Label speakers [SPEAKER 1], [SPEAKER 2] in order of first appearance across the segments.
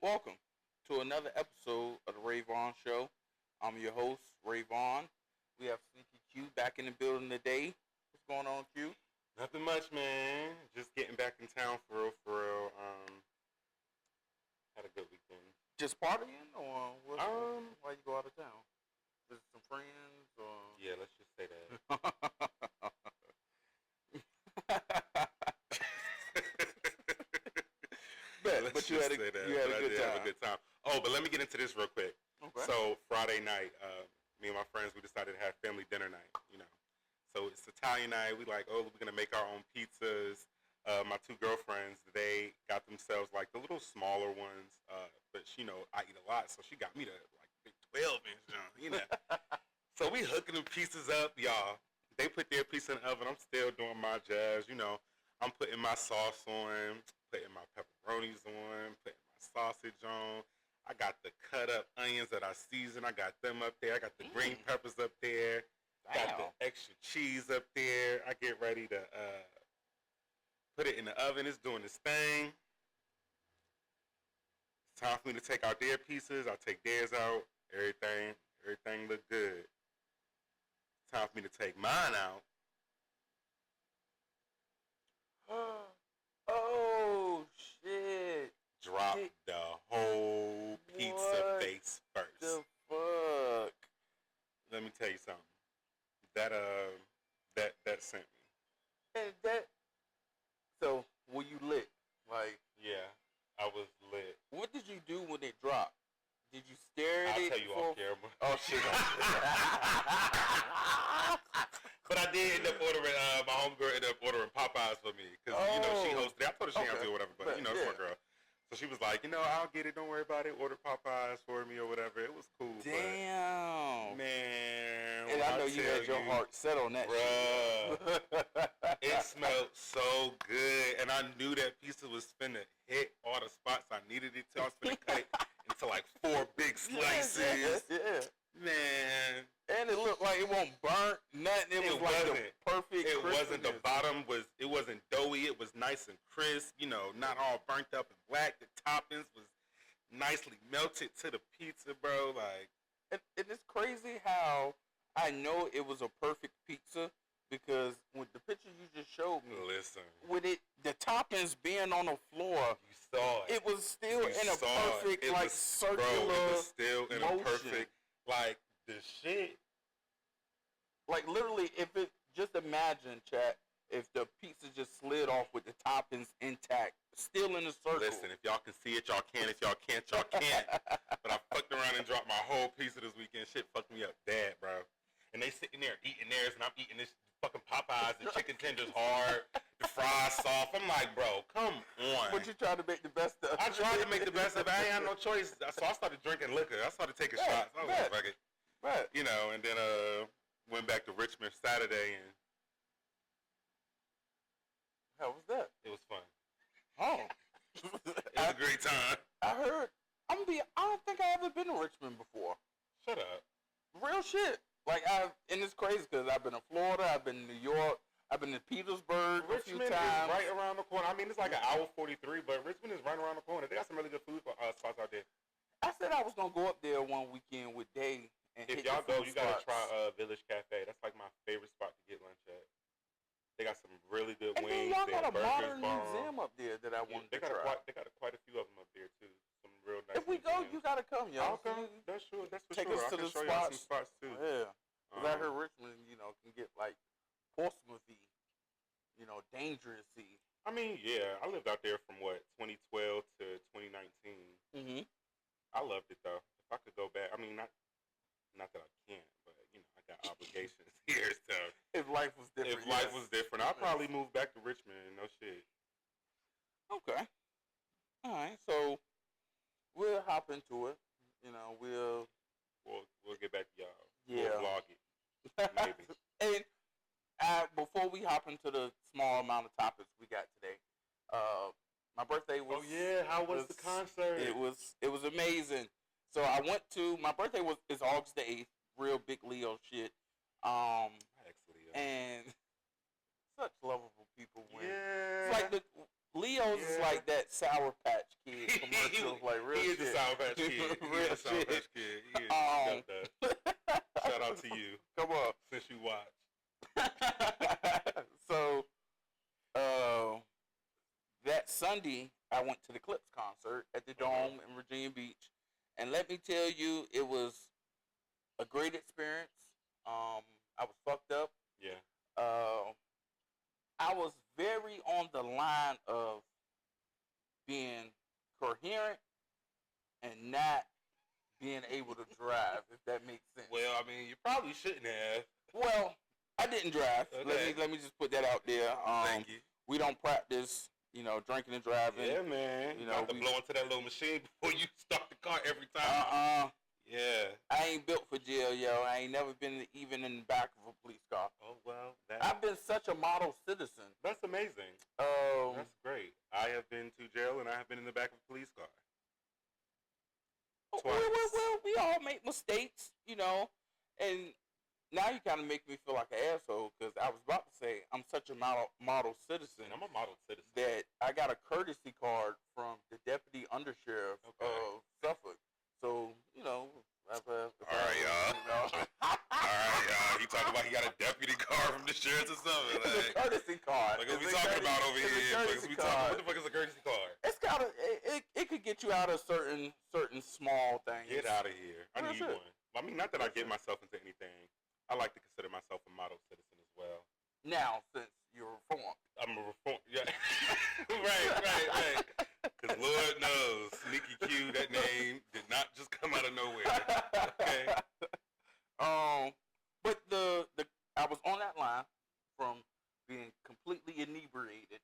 [SPEAKER 1] Welcome to another episode of the Ray Vaughan Show. I'm your host, Ray Vaughan. We have SneakyQ back in the building today. What's going on, Q?
[SPEAKER 2] Nothing much, man. Just getting back in town for real, for real. Had a good weekend.
[SPEAKER 1] Just partying, or why you go out of town? Visit some friends, or
[SPEAKER 2] Yeah, let's just say that.
[SPEAKER 1] but you had a good time.
[SPEAKER 2] Oh, but let me get into this real quick.
[SPEAKER 1] Okay.
[SPEAKER 2] So Friday night, me and my friends, we decided to have family dinner night. So it's Italian night. We like, we're gonna make our own pizzas. My two girlfriends, they got themselves like the little smaller ones. But I eat a lot, so she got me the like big 12-inch, So we hooking the pieces up, y'all. They put their piece in the oven. I'm still doing my jazz, I'm putting my sauce on, putting my pepperonis on, putting my sausage on. I got the cut up onions that I season. I got them up there. I got the green peppers up there. Got the extra cheese up there. I get ready to put it in the oven. It's doing its thing. It's time for me to take out their pieces. I take theirs out. Everything look good. It's time for me to take mine out.
[SPEAKER 1] Oh shit!
[SPEAKER 2] Drop the whole pizza face first.
[SPEAKER 1] The fuck?
[SPEAKER 2] Let me tell you something. That sent me.
[SPEAKER 1] And so were you lit? Like,
[SPEAKER 2] Yeah, I was lit.
[SPEAKER 1] what did you do when it dropped? Did you stare at
[SPEAKER 2] I'll
[SPEAKER 1] it?
[SPEAKER 2] tell you off camera.
[SPEAKER 1] Oh shit!
[SPEAKER 2] But I did end up ordering. My homegirl ended up ordering Popeyes for me because she hosted it. I told her she didn't have to do whatever, but it's my girl. So she was like, I'll get it. Don't worry about it. Order Popeyes for me or whatever. It was cool.
[SPEAKER 1] Damn.
[SPEAKER 2] But, man.
[SPEAKER 1] And I know you had your heart set on that shit.
[SPEAKER 2] It smelled so good, and I knew that pizza was finna hit all the spots I needed it to. I was finna cut it into like 4 big slices.
[SPEAKER 1] Yeah.
[SPEAKER 2] Man.
[SPEAKER 1] And it looked like it won't burn nothing. It was like the perfect.
[SPEAKER 2] It wasn't. The bottom it wasn't doughy. It was nice and crisp. Not all burnt up and black. The toppings was nicely melted to the pizza, bro. Like,
[SPEAKER 1] and it's crazy how I know it was a perfect pizza because with the picture you just showed me,
[SPEAKER 2] listen,
[SPEAKER 1] with the toppings being on the floor,
[SPEAKER 2] you saw it.
[SPEAKER 1] It was still in a perfect circular.
[SPEAKER 2] Bro, it was still in
[SPEAKER 1] motion.
[SPEAKER 2] A perfect the shit.
[SPEAKER 1] Like literally, just imagine, chat, if the pizza just slid off with the toppings intact, still in the circle.
[SPEAKER 2] Listen, if y'all can see it, y'all can. If y'all can't, y'all can't. But I fucked around and dropped my whole pizza this weekend. Shit fucked me up bad, bro. And they sitting there eating theirs, and I'm eating this fucking Popeyes. The chicken tenders hard, the fries soft. I'm like, bro, come on.
[SPEAKER 1] But you tried to make the best of it.
[SPEAKER 2] I tried to make the best of it. I ain't had no choice. So I started drinking liquor. I started taking shots. I was like, fuck it.
[SPEAKER 1] Right.
[SPEAKER 2] And then went back to Richmond Saturday, and
[SPEAKER 1] how was that?
[SPEAKER 2] it was fun.
[SPEAKER 1] Oh.
[SPEAKER 2] It was a great time.
[SPEAKER 1] I heard. I don't think I ever been to Richmond before.
[SPEAKER 2] Shut up.
[SPEAKER 1] Real shit. And it's crazy because I've been to Florida, I've been to New York, I've been to Petersburg a few
[SPEAKER 2] Richmond
[SPEAKER 1] times.
[SPEAKER 2] is right around the corner. I mean, it's like an hour 43, but Richmond is right around the corner. They got some really good food spots out there.
[SPEAKER 1] I said I was gonna go up there one weekend with Day. And
[SPEAKER 2] If y'all go, you gotta try Village Cafe. That's like my favorite spot to get lunch at. They got some really good
[SPEAKER 1] and
[SPEAKER 2] wings.
[SPEAKER 1] And y'all got a
[SPEAKER 2] burgers,
[SPEAKER 1] modern museum up there that I want to try.
[SPEAKER 2] They got quite a few of them up there too. Some real nice.
[SPEAKER 1] If we go, you gotta come, y'all.
[SPEAKER 2] I'll come. That's true. That's for
[SPEAKER 1] Take
[SPEAKER 2] sure.
[SPEAKER 1] us
[SPEAKER 2] I
[SPEAKER 1] to
[SPEAKER 2] can
[SPEAKER 1] the
[SPEAKER 2] show
[SPEAKER 1] spots.
[SPEAKER 2] y'all some spots too.
[SPEAKER 1] Yeah. Because I heard Richmond, can get like Portsmouthy, dangerousy.
[SPEAKER 2] I mean, yeah, I lived out there from 2012 to 2019.
[SPEAKER 1] Mm-hmm.
[SPEAKER 2] I loved it though. If I could go back, I mean, not that I can't, but I got obligations here. So
[SPEAKER 1] if life was different,
[SPEAKER 2] if life was different, I'd probably move back to Richmond. No shit.
[SPEAKER 1] Okay. All right. So we'll hop into it.
[SPEAKER 2] We'll get back to y'all.
[SPEAKER 1] Yeah.
[SPEAKER 2] We'll vlog it. Maybe.
[SPEAKER 1] And before we hop into the small amount of topics we got today, my birthday was.
[SPEAKER 2] Oh yeah, how was the concert?
[SPEAKER 1] It was amazing. So I went to my birthday is August the 8th. Real big Leo shit.
[SPEAKER 2] Actually,
[SPEAKER 1] and such lovable people win.
[SPEAKER 2] Yeah.
[SPEAKER 1] It's like the Leos is like that Sour Patch Kid. Kid commercials, like real
[SPEAKER 2] he
[SPEAKER 1] shit.
[SPEAKER 2] He is a Sour Patch Kid. He is a Sour Patch Kid. He is. Shout out to you.
[SPEAKER 1] Come on.
[SPEAKER 2] Since you watch.
[SPEAKER 1] So, that Sunday, I went to the Clips concert at the Dome in Virginia Beach. And let me tell you, it was a great experience. I was fucked up.
[SPEAKER 2] Yeah.
[SPEAKER 1] I was very on the line of being coherent and not being able to drive, if that makes sense.
[SPEAKER 2] Well, I mean, you probably shouldn't have.
[SPEAKER 1] Well, I didn't drive.
[SPEAKER 2] Okay.
[SPEAKER 1] Let me just put that out there.
[SPEAKER 2] Thank you.
[SPEAKER 1] We don't practice, drinking and driving.
[SPEAKER 2] Yeah, man. You have to blow into that little machine before you start the car every time. Yeah.
[SPEAKER 1] I ain't built for jail, yo. I ain't never been even in the back of a police car.
[SPEAKER 2] Oh, well.
[SPEAKER 1] I've been such a model citizen.
[SPEAKER 2] That's amazing. That's great. I have been to jail and I have been in the back of a police car. Twice.
[SPEAKER 1] Well, we all make mistakes, and now you kind of make me feel like an asshole because I was about to say I'm such a model citizen.
[SPEAKER 2] I'm a model citizen.
[SPEAKER 1] That I got a courtesy card from the deputy undersheriff of Suffolk. So, all
[SPEAKER 2] right, y'all. All right, y'all. He talking about he got a deputy card from the sheriff or something.
[SPEAKER 1] It's a courtesy card.
[SPEAKER 2] Like, what we talking about over here? What the fuck is a courtesy card?
[SPEAKER 1] It's it could get you out of certain small things.
[SPEAKER 2] Get out of here. I need one. I mean, not that I get myself into anything. I like to consider myself a model citizen as well.
[SPEAKER 1] Now, since you're reformed.
[SPEAKER 2] I'm a reformed, yeah. right. Because Lord knows, SneakyQ, that name did not just come out of nowhere. Okay.
[SPEAKER 1] But I was on that line from being completely inebriated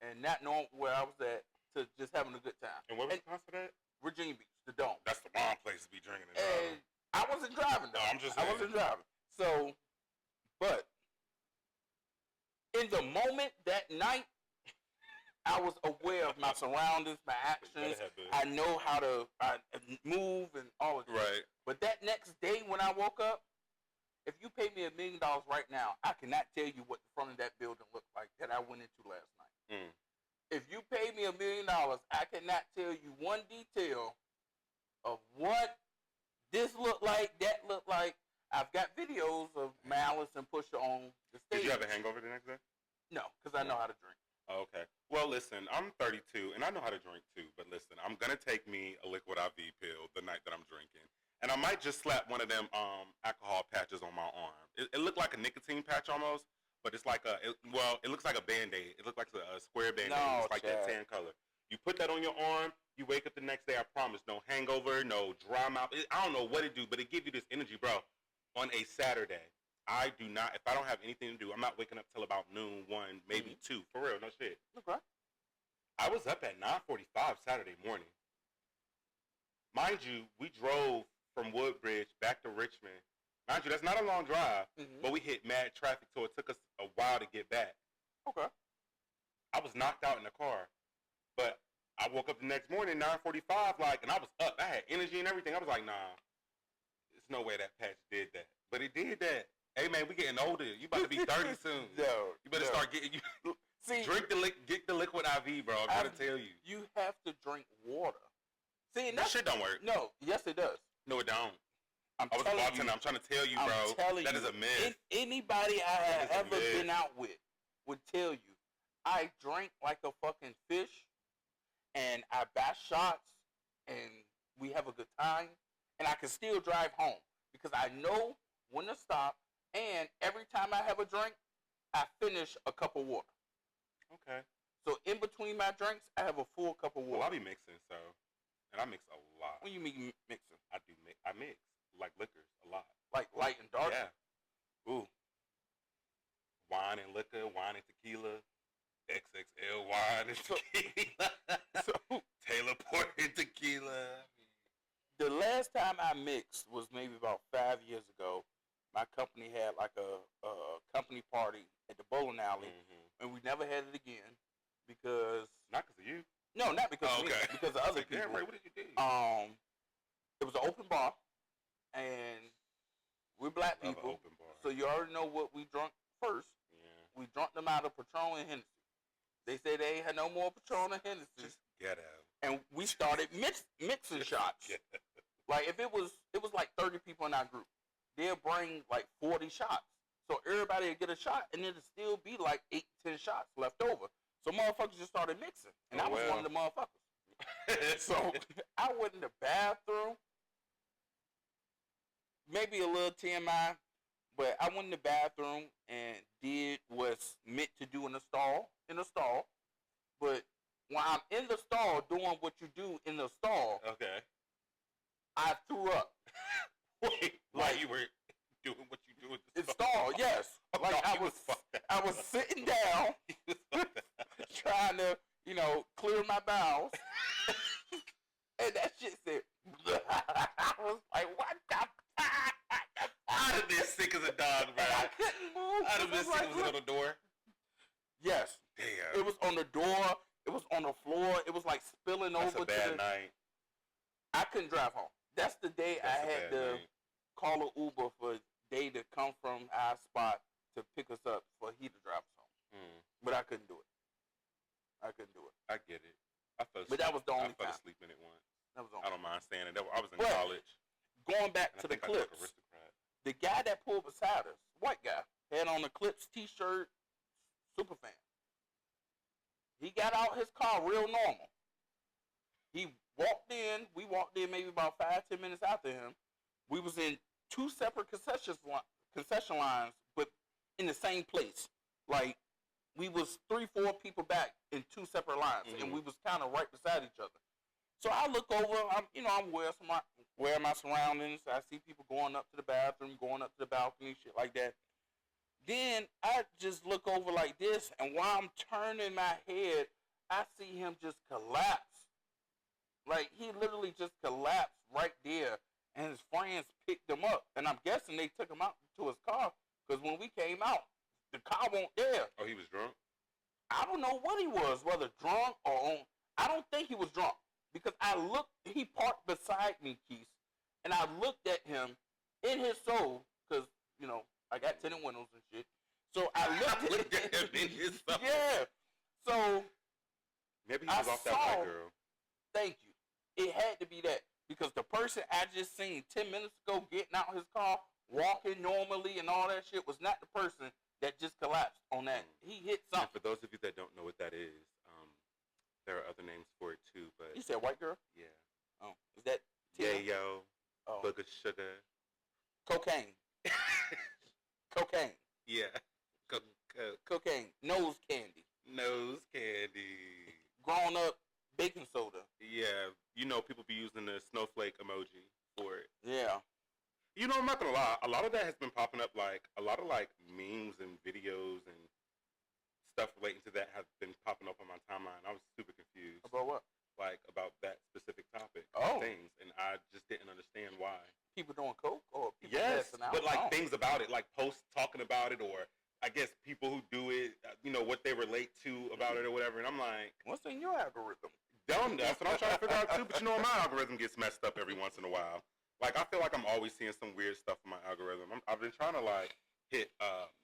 [SPEAKER 1] and not knowing where I was at to just having a good time.
[SPEAKER 2] And where was the concert at?
[SPEAKER 1] Virginia Beach, the Dome.
[SPEAKER 2] That's the wrong place to be drinking and
[SPEAKER 1] driving. And I wasn't driving though.
[SPEAKER 2] No, I'm just saying.
[SPEAKER 1] I wasn't driving. So, but in the moment that night, I was aware of my surroundings, my actions. I know how to move and all of that.
[SPEAKER 2] Right.
[SPEAKER 1] But that next day when I woke up, if you pay me $1 million right now, I cannot tell you what the front of that building looked like that I went into last night. If you pay me $1 million, I cannot tell you one detail of what this looked like, that looked like. I've got videos of Malice and Pusha on the stage.
[SPEAKER 2] Did you have a hangover the next day?
[SPEAKER 1] No, because I know how to drink.
[SPEAKER 2] Oh, okay. Well, listen, I'm 32, and I know how to drink too. But listen, I'm going to take me a liquid IV pill the night that I'm drinking. And I might just slap one of them alcohol patches on my arm. It looked like a nicotine patch almost, but it's like it looks like a Band-Aid. It looks like a square Band-Aid.
[SPEAKER 1] No,
[SPEAKER 2] it's like that tan color. You put that on your arm, you wake up the next day, I promise, no hangover, no dry mouth. I don't know what it do, but it gives you this energy, bro. On a Saturday, I do not, if I don't have anything to do, I'm not waking up till about noon, 1, maybe 2. For real, no shit.
[SPEAKER 1] Okay.
[SPEAKER 2] I was up at 9:45 Saturday morning. Mind you, we drove from Woodbridge back to Richmond. Mind you, that's not a long drive, but we hit mad traffic, so it took us a while to get back.
[SPEAKER 1] Okay.
[SPEAKER 2] I was knocked out in the car, but I woke up the next morning, 9:45, and I was up. I had energy and everything. I was like, nah, there's no way that patch did that. But it did that. Hey, man, we getting older. You about to be 30 soon. You better start getting,
[SPEAKER 1] See,
[SPEAKER 2] get the liquid IV, bro. I'm trying to tell you.
[SPEAKER 1] You have to drink water. See,
[SPEAKER 2] that shit don't work.
[SPEAKER 1] No, yes it does.
[SPEAKER 2] No, it don't.
[SPEAKER 1] I
[SPEAKER 2] was a bartender. I'm trying to tell you, bro. That is a myth.
[SPEAKER 1] Anybody I have ever been out with would tell you, I drink like a fucking fish, and I buy shots, and we have a good time, and I can still drive home because I know when to stop, and every time I have a drink, I finish a cup of water.
[SPEAKER 2] Okay.
[SPEAKER 1] So in between my drinks, I have a full cup of water.
[SPEAKER 2] Well, I be mixing, and I mix a lot.
[SPEAKER 1] What do you mean mixing?
[SPEAKER 2] I do mix. I mix like liquors a lot.
[SPEAKER 1] Like light and dark?
[SPEAKER 2] Yeah.
[SPEAKER 1] Ooh.
[SPEAKER 2] Wine and liquor, wine and tequila, XXL wine and tequila, Taylor Port and tequila.
[SPEAKER 1] The last time I mixed was maybe about 5 years ago. My company had like a company party at the bowling alley, and we never had it again because
[SPEAKER 2] not because of you.
[SPEAKER 1] No, not because of me, because of other people.
[SPEAKER 2] Yeah, right. What did you do?
[SPEAKER 1] It was an open bar, and we're black people, so you already know what we drunk first. Yeah. We drunk them out of Patron and Hennessy. They say they ain't had no more Patron and Hennessy.
[SPEAKER 2] Just ghetto.
[SPEAKER 1] and we started mixing shots.
[SPEAKER 2] Yeah.
[SPEAKER 1] Like if it was like 30 people in our group, they'll bring like 40 shots. So everybody would get a shot, and it'd still be like 8, 10 shots left over. So motherfuckers just started mixing, and I was one of the motherfuckers. So I went in the bathroom. Maybe a little TMI, but I went in the bathroom and did what's meant to do in the stall. But when I'm in the stall doing what you do in the stall,
[SPEAKER 2] Okay.
[SPEAKER 1] I threw up.
[SPEAKER 2] Wait, while you were doing what you do in the
[SPEAKER 1] stall, yes. Like
[SPEAKER 2] no,
[SPEAKER 1] I was sitting down, trying to, clear my bowels, and that shit said. I was like, what the fuck?
[SPEAKER 2] I'd have been sick as a dog, bro.
[SPEAKER 1] I couldn't move.
[SPEAKER 2] I'd have been sick. Was it on the door?
[SPEAKER 1] Yes.
[SPEAKER 2] Damn.
[SPEAKER 1] It was on the door. It was on the floor. It was like spilling over.
[SPEAKER 2] That's a bad night.
[SPEAKER 1] I couldn't drive home. That's the day I had to call an Uber for Day to come from our spot to pick us up for he to drive us home. But I couldn't do it. I
[SPEAKER 2] get it. I fell asleep.
[SPEAKER 1] But that was the only
[SPEAKER 2] I fell
[SPEAKER 1] time.
[SPEAKER 2] asleep in it once.
[SPEAKER 1] That was the only
[SPEAKER 2] I don't mind saying it. I was in
[SPEAKER 1] But
[SPEAKER 2] college.
[SPEAKER 1] Going back
[SPEAKER 2] And
[SPEAKER 1] to
[SPEAKER 2] I
[SPEAKER 1] the
[SPEAKER 2] think I took
[SPEAKER 1] clips,
[SPEAKER 2] Aristocrat.
[SPEAKER 1] the guy that pulled beside us, white guy, had on the Clips t-shirt, super fan. He got out his car real normal. He walked in. We walked in maybe about 5, 10 minutes after him. We was in 2 separate concession lines, but in the same place. Like, we was 3, 4 people back in 2 separate lines, and we was kind of right beside each other. So I look over. I'm aware of my surroundings. I see people going up to the bathroom, going up to the balcony, shit like that. Then I just look over like this, and while I'm turning my head, I see him just collapse. Like, he literally just collapsed right there, and his friends picked him up. And I'm guessing they took him out to his car, because when we came out, the car wasn't there.
[SPEAKER 2] Oh, he was drunk?
[SPEAKER 1] I don't know what he was, whether drunk or on. I don't think he was drunk, because he parked beside me, Keith, and I looked at him in his soul, because, I got tinted windows and shit. So I looked at him in his soul. Yeah. So
[SPEAKER 2] maybe he was off that white girl.
[SPEAKER 1] Thank you. It had to be that, because the person I just seen 10 minutes ago getting out his car, walking normally and all that shit was not the person that just collapsed on that. He hit something.
[SPEAKER 2] And for those of you that don't know what that is, there are other names for it too. But
[SPEAKER 1] you said white girl?
[SPEAKER 2] Yeah.
[SPEAKER 1] Oh, is that
[SPEAKER 2] Yayo? Oh. Booger sugar.
[SPEAKER 1] Cocaine. Cocaine.
[SPEAKER 2] Yeah.
[SPEAKER 1] Cocaine. Nose candy.
[SPEAKER 2] Nose candy.
[SPEAKER 1] Grown up baking soda.
[SPEAKER 2] Yeah. People be using the snowflake emoji for it.
[SPEAKER 1] Yeah.
[SPEAKER 2] I'm not gonna lie. A lot of that has been popping up. Like a lot of memes and videos and stuff relating to that have been popping up on my timeline. I was super confused.
[SPEAKER 1] About what?
[SPEAKER 2] Like about that specific topic. Things, and I just didn't understand why.
[SPEAKER 1] People doing coke or people
[SPEAKER 2] passing
[SPEAKER 1] out?
[SPEAKER 2] But things about it, like posts talking about it, or I guess people who do it, what they relate to about it or whatever. And I'm like,
[SPEAKER 1] what's in your algorithm?
[SPEAKER 2] That's what I'm trying to figure out too. But my algorithm gets messed up every once in a while. Like I feel like I'm always seeing some weird stuff in my algorithm. I've been trying to hit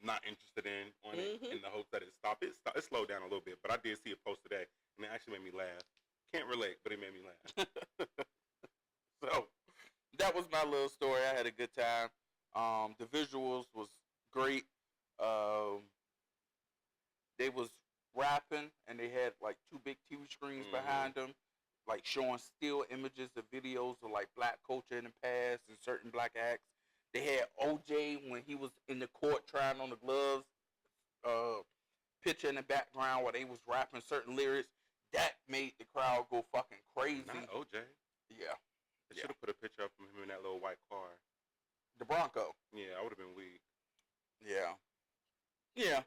[SPEAKER 2] not interested in on it in the hopes that it stopped. It slowed down a little bit, but I did see a post today, and it actually made me laugh. Can't relate, but it made me laugh.
[SPEAKER 1] So that was my little story. I had a good time. The visuals was great. They was rapping, and they had like 2 big TV screens behind them, like showing still images of videos of like black culture in the past and certain black acts. They had OJ when he was in the court trying on the gloves, picture in the background while they was rapping certain lyrics. That made the crowd go fucking crazy.
[SPEAKER 2] Not OJ.
[SPEAKER 1] Yeah.
[SPEAKER 2] They should have put a picture up from him in that little white car.
[SPEAKER 1] The Bronco.
[SPEAKER 2] Yeah, I would have been weak.
[SPEAKER 1] Yeah. Yeah.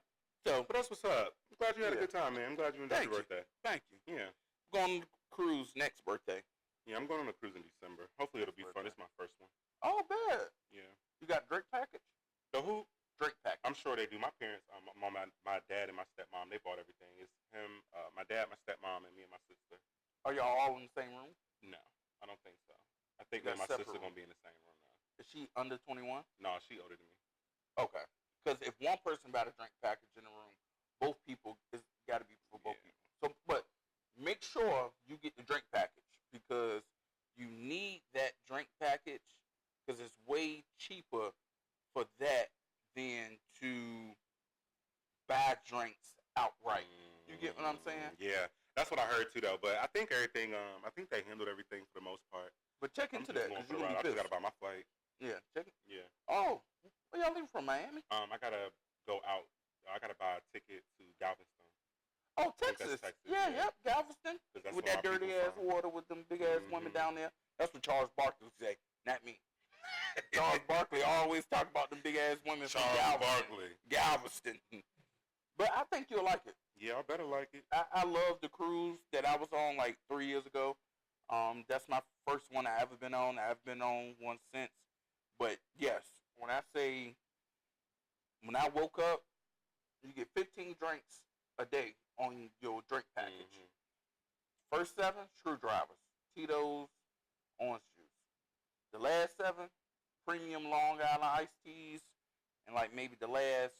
[SPEAKER 1] So,
[SPEAKER 2] but that's what's up. I'm glad you had a good time, man. I'm glad you enjoyed your birthday.
[SPEAKER 1] Thank you.
[SPEAKER 2] Yeah.
[SPEAKER 1] I'm going on a cruise next birthday.
[SPEAKER 2] Yeah, I'm going on a cruise in December. Hopefully it'll be fun. It's my first one.
[SPEAKER 1] Oh, bad.
[SPEAKER 2] Yeah.
[SPEAKER 1] You got Drake package?
[SPEAKER 2] The who?
[SPEAKER 1] Drake package.
[SPEAKER 2] I'm sure they do. My parents, my dad and my stepmom, they bought everything. It's him, my dad, my stepmom, and me and my sister.
[SPEAKER 1] Are y'all all in the same room?
[SPEAKER 2] No, I don't think so. I think me and my sister going to be in the same room now.
[SPEAKER 1] Is she under 21?
[SPEAKER 2] No, she older than me.
[SPEAKER 1] Okay. Because if one person bought a drink package in the room, both people, it's got to be for both people. So, but make sure you get the drink package because you need that drink package because it's way cheaper for that than to buy drinks outright. You get what I'm saying?
[SPEAKER 2] Yeah, that's what I heard too, though. But I think everything. I think they handled everything for the most part.
[SPEAKER 1] But check into that because you're gonna be
[SPEAKER 2] I
[SPEAKER 1] pissed.
[SPEAKER 2] just gotta buy my flight.
[SPEAKER 1] Yeah, check it.
[SPEAKER 2] Yeah.
[SPEAKER 1] Oh, where y'all leaving from? Miami?
[SPEAKER 2] I gotta go out. I gotta buy a ticket to Galveston.
[SPEAKER 1] Oh, Texas. Yeah, yep, Galveston. With that dirty ass water with them big ass women down there. That's what Charles Barkley would say, not me. Charles Barkley always talk about them big ass women from Galveston. But I think you'll like it.
[SPEAKER 2] Yeah, I better like it.
[SPEAKER 1] I love the cruise that I was on like 3 years ago. That's my first one I ever been on. I've been on one since. But yes, when I woke up, you get 15 drinks a day on your drink package. First 7, screwdrivers, Tito's, orange juice. The last 7, premium Long Island iced teas, and like maybe the last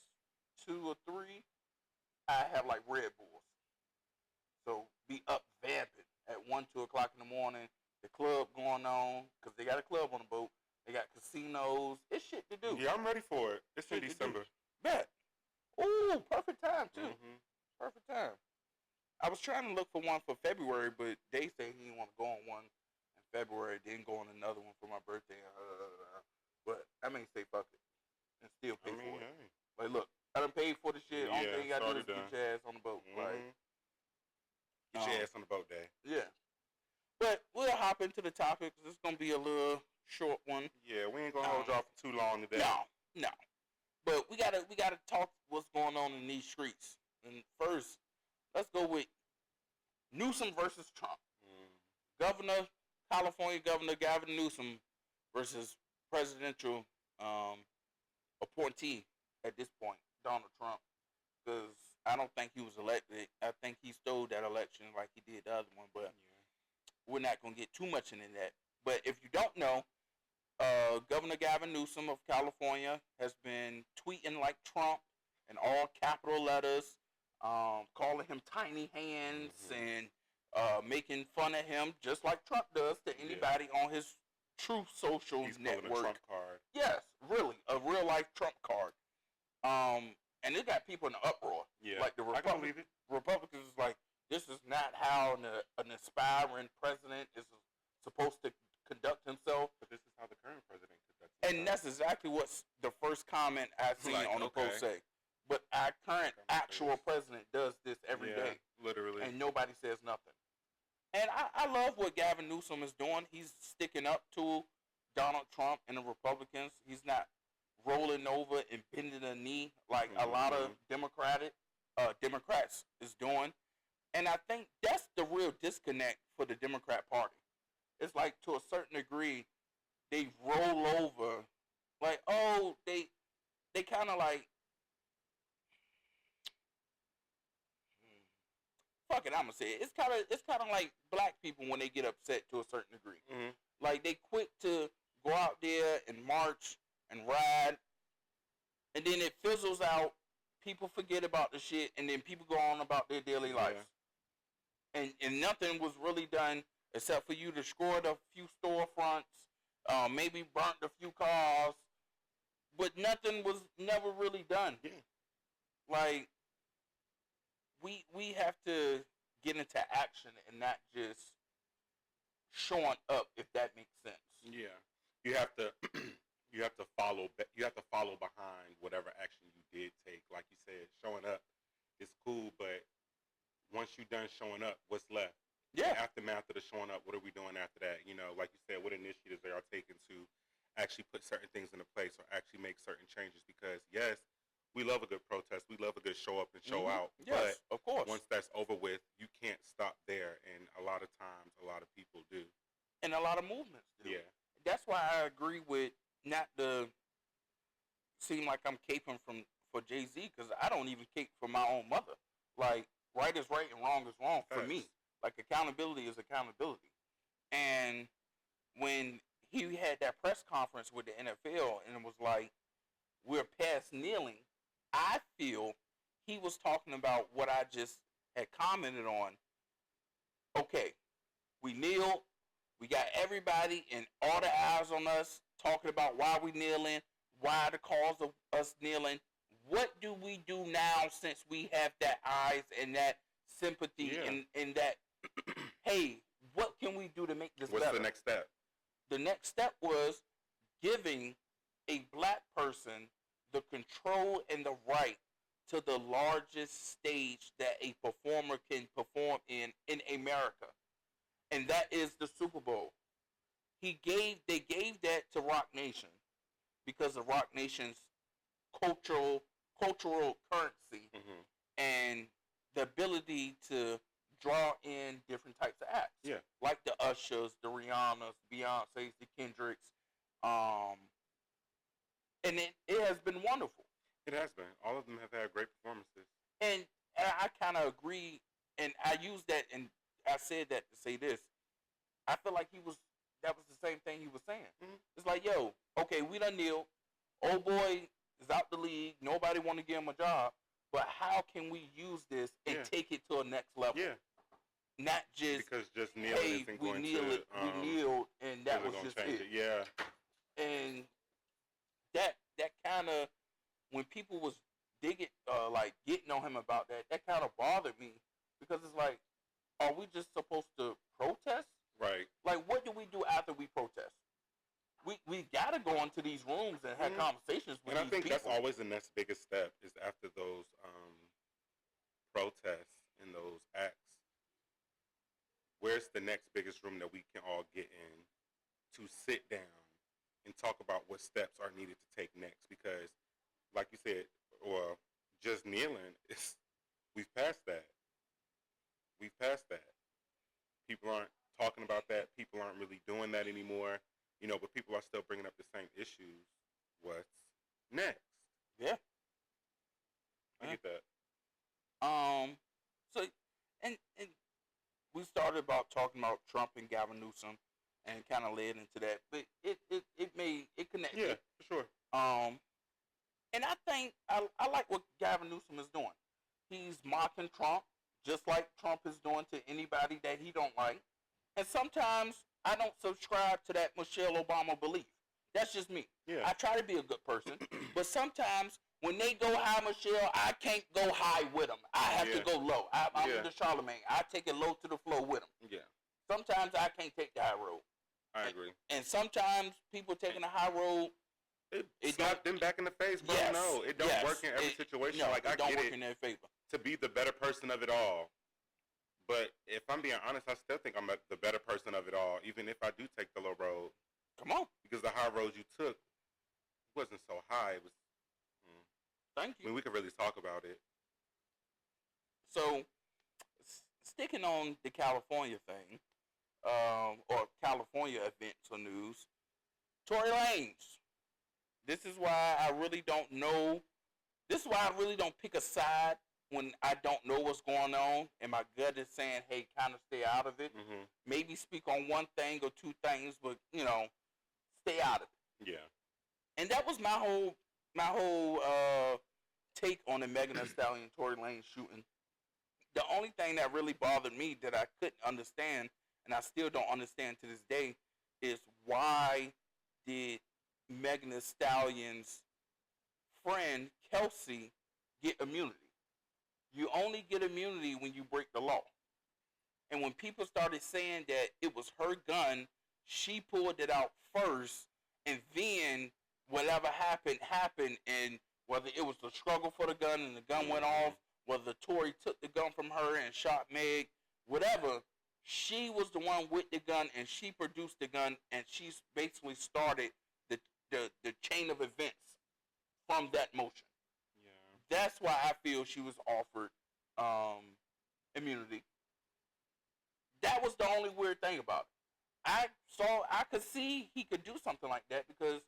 [SPEAKER 1] 2 or 3, I have like Red Bulls. So be up vamping at 1, 2 o'clock in the morning. The club going on because they got a club on the boat. They got casinos. It's shit to do.
[SPEAKER 2] Yeah, I'm ready for it. It's in December.
[SPEAKER 1] Bet. Ooh, perfect time too. Perfect time. I was trying to look for one for February, but they say he didn't want to go on one in February. Didn't go on another one for my birthday. But I may say fuck it and still pay for it.
[SPEAKER 2] Hey.
[SPEAKER 1] Like, look, I done paid for the shit. Only thing you gotta do is get your ass on the boat. Like,
[SPEAKER 2] get your ass on the boat day.
[SPEAKER 1] Yeah. But we'll hop into the topic because it's gonna be a little short one.
[SPEAKER 2] Yeah, we ain't gonna hold y'all for too long today.
[SPEAKER 1] No. But we gotta talk what's going on in these streets. And first, let's go with Newsom versus Trump. California Governor Gavin Newsom versus presidential appointee at this point, Donald Trump. Because I don't think he was elected. I think he stole that election like he did the other one. But we're not gonna get too much into that. But if you don't know, Governor Gavin Newsom of California has been tweeting like Trump in all capital letters, calling him tiny hands and making fun of him just like Trump does to anybody on his true social network.
[SPEAKER 2] He's a Trump card.
[SPEAKER 1] Yes, really, a real life Trump card. And it got people in an uproar.
[SPEAKER 2] Yeah,
[SPEAKER 1] like the Republicans is like, this is not how an aspiring president is supposed to conduct himself.
[SPEAKER 2] But this is how the current president conducts himself.
[SPEAKER 1] And that's exactly what's the first comment I seen on the post say. But our current actual president does this every day.
[SPEAKER 2] Literally.
[SPEAKER 1] And nobody says nothing. And I love what Gavin Newsom is doing. He's sticking up to Donald Trump and the Republicans. He's not rolling over and bending a knee like a lot of Democrats is doing. And I think that's the real disconnect for the Democrat Party. It's like, to a certain degree, they roll over. Like, oh, they kind of like, fuck it, I'm gonna say it. It's kind of like black people when they get upset to a certain degree. Like, they quick to go out there and march and ride, and then it fizzles out. People forget about the shit, and then people go on about their daily lives. And nothing was really done except for you to score a few storefronts, maybe burnt a few cars, but nothing was never really done. Like, we have to get into action and not just showing up, if that makes sense.
[SPEAKER 2] Yeah, you have to follow behind whatever action you did take. Like you said, showing up is cool, but once you're done showing up, what's left?
[SPEAKER 1] Yeah.
[SPEAKER 2] The aftermath of the showing up, what are we doing after that? You know, like you said, what initiatives they are taking to actually put certain things into place or actually make certain changes? Because yes, we love a good protest, we love a good show up and show out.
[SPEAKER 1] Yes,
[SPEAKER 2] but
[SPEAKER 1] of course.
[SPEAKER 2] Once that's over with, you can't stop there, and a lot of times, a lot of people do,
[SPEAKER 1] and a lot of movements do.
[SPEAKER 2] Yeah.
[SPEAKER 1] That's why I agree with not the seem like I'm caping for Jay-Z, because I don't even cape for my own mother. Like, right is right and wrong is wrong for me. Like, accountability is accountability. And when he had that press conference with the NFL and it was like, we're past kneeling, I feel he was talking about what I just had commented on. Okay, We kneeled. We got everybody and all the eyes on us talking about why we kneeling, why the cause of us kneeling. What do we do now since we have that eyes and that sympathy and that, hey, what can we do to make this better?
[SPEAKER 2] What's the next step?
[SPEAKER 1] The next step was giving a black person the control and the right to the largest stage that a performer can perform in America. And that is the Super Bowl. They gave that to Rock Nation because of Rock Nation's cultural currency and the ability to draw in different types of acts.
[SPEAKER 2] Yeah.
[SPEAKER 1] Like the Ushers, the Rihannas, Beyonce's, the Kendricks. And it has been wonderful.
[SPEAKER 2] It has been. All of them have had great performances.
[SPEAKER 1] And I kind of agree, and I use that, and I said that to say this. I feel like that was the same thing he was saying. Mm-hmm. It's like, yo, okay, we done kneeled. Old boy is out the league. Nobody want to give him a job. But how can we use this and take it to a next level?
[SPEAKER 2] Yeah.
[SPEAKER 1] Not just,
[SPEAKER 2] because just kneeling isn't going to...
[SPEAKER 1] we kneeled, and that was just it.
[SPEAKER 2] Yeah.
[SPEAKER 1] And that kind of, when people was digging, like getting on him about that, that kind of bothered me. Because it's like, are we just supposed to protest?
[SPEAKER 2] Right.
[SPEAKER 1] Like, what do we do after we protest? We got to go into these rooms and have conversations with these people. And I think
[SPEAKER 2] that's always the next biggest step is after those protests and those acts. Where's the next biggest room that we can all get in to sit down and talk about what steps are needed to take next? Because, like you said, or just kneeling, we've passed that. We've passed that. People aren't talking about that. People aren't really doing that anymore. You know, but people are still bringing up the same issues. What's next?
[SPEAKER 1] Yeah.
[SPEAKER 2] I get that.
[SPEAKER 1] So, and we started about talking about Trump and Gavin Newsom and kind of led into that. But it connected.
[SPEAKER 2] Yeah, for sure.
[SPEAKER 1] And I think I like what Gavin Newsom is doing. He's mocking Trump just like Trump is doing to anybody that he don't like. And sometimes I don't subscribe to that Michelle Obama belief. That's just me.
[SPEAKER 2] Yeah.
[SPEAKER 1] I try to be a good person. But sometimes when they go high, Michelle, I can't go high with them. I have to go low. I'm the Charlemagne. I take it low to the floor with them.
[SPEAKER 2] Yeah.
[SPEAKER 1] Sometimes I can't take the high road.
[SPEAKER 2] I agree.
[SPEAKER 1] And sometimes people taking the high road,
[SPEAKER 2] it slap them back in the face, bro.
[SPEAKER 1] Yes,
[SPEAKER 2] no, it don't work in every situation.
[SPEAKER 1] No,
[SPEAKER 2] like I
[SPEAKER 1] don't
[SPEAKER 2] get
[SPEAKER 1] work
[SPEAKER 2] it
[SPEAKER 1] in their favor.
[SPEAKER 2] To be the better person of it all. But if I'm being honest, I still think I'm the better person of it all, even if I do take the low road.
[SPEAKER 1] Come on.
[SPEAKER 2] Because the high road you took wasn't so high. It was.
[SPEAKER 1] Thank you.
[SPEAKER 2] I mean, we could really talk about it.
[SPEAKER 1] So, sticking on the California thing, or California events or news, Tory Lanez. This is why I really don't know. This is why I really don't pick a side when I don't know what's going on, and my gut is saying, hey, kind of stay out of it. Mm-hmm. Maybe speak on one thing or two things, but, stay out of it.
[SPEAKER 2] Yeah.
[SPEAKER 1] And that was my whole take on the Megan Thee Stallion Tory Lanez shooting. The only thing that really bothered me that I couldn't understand, and I still don't understand to this day, is why did Megan Thee Stallion's friend, Kelsey, get immunity? You only get immunity when you break the law. And when people started saying that it was her gun, she pulled it out first, and then whatever happened, and whether it was the struggle for the gun and the gun went off, whether Tory took the gun from her and shot Meg, whatever, she was the one with the gun, and she produced the gun, and she basically started the chain of events from that motion. That's why I feel she was offered immunity. That was the only weird thing about it. I could see he could do something like that because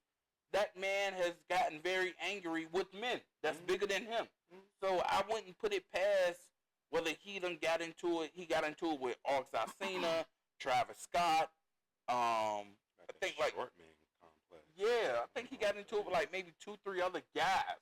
[SPEAKER 1] that man has gotten very angry with men that's bigger than him. So I wouldn't put it past whether he done got into it. He got into it with Ox Alsina, Travis Scott. I think like
[SPEAKER 2] short man complex.
[SPEAKER 1] Yeah, I think he got into it with like maybe 2-3 other guys.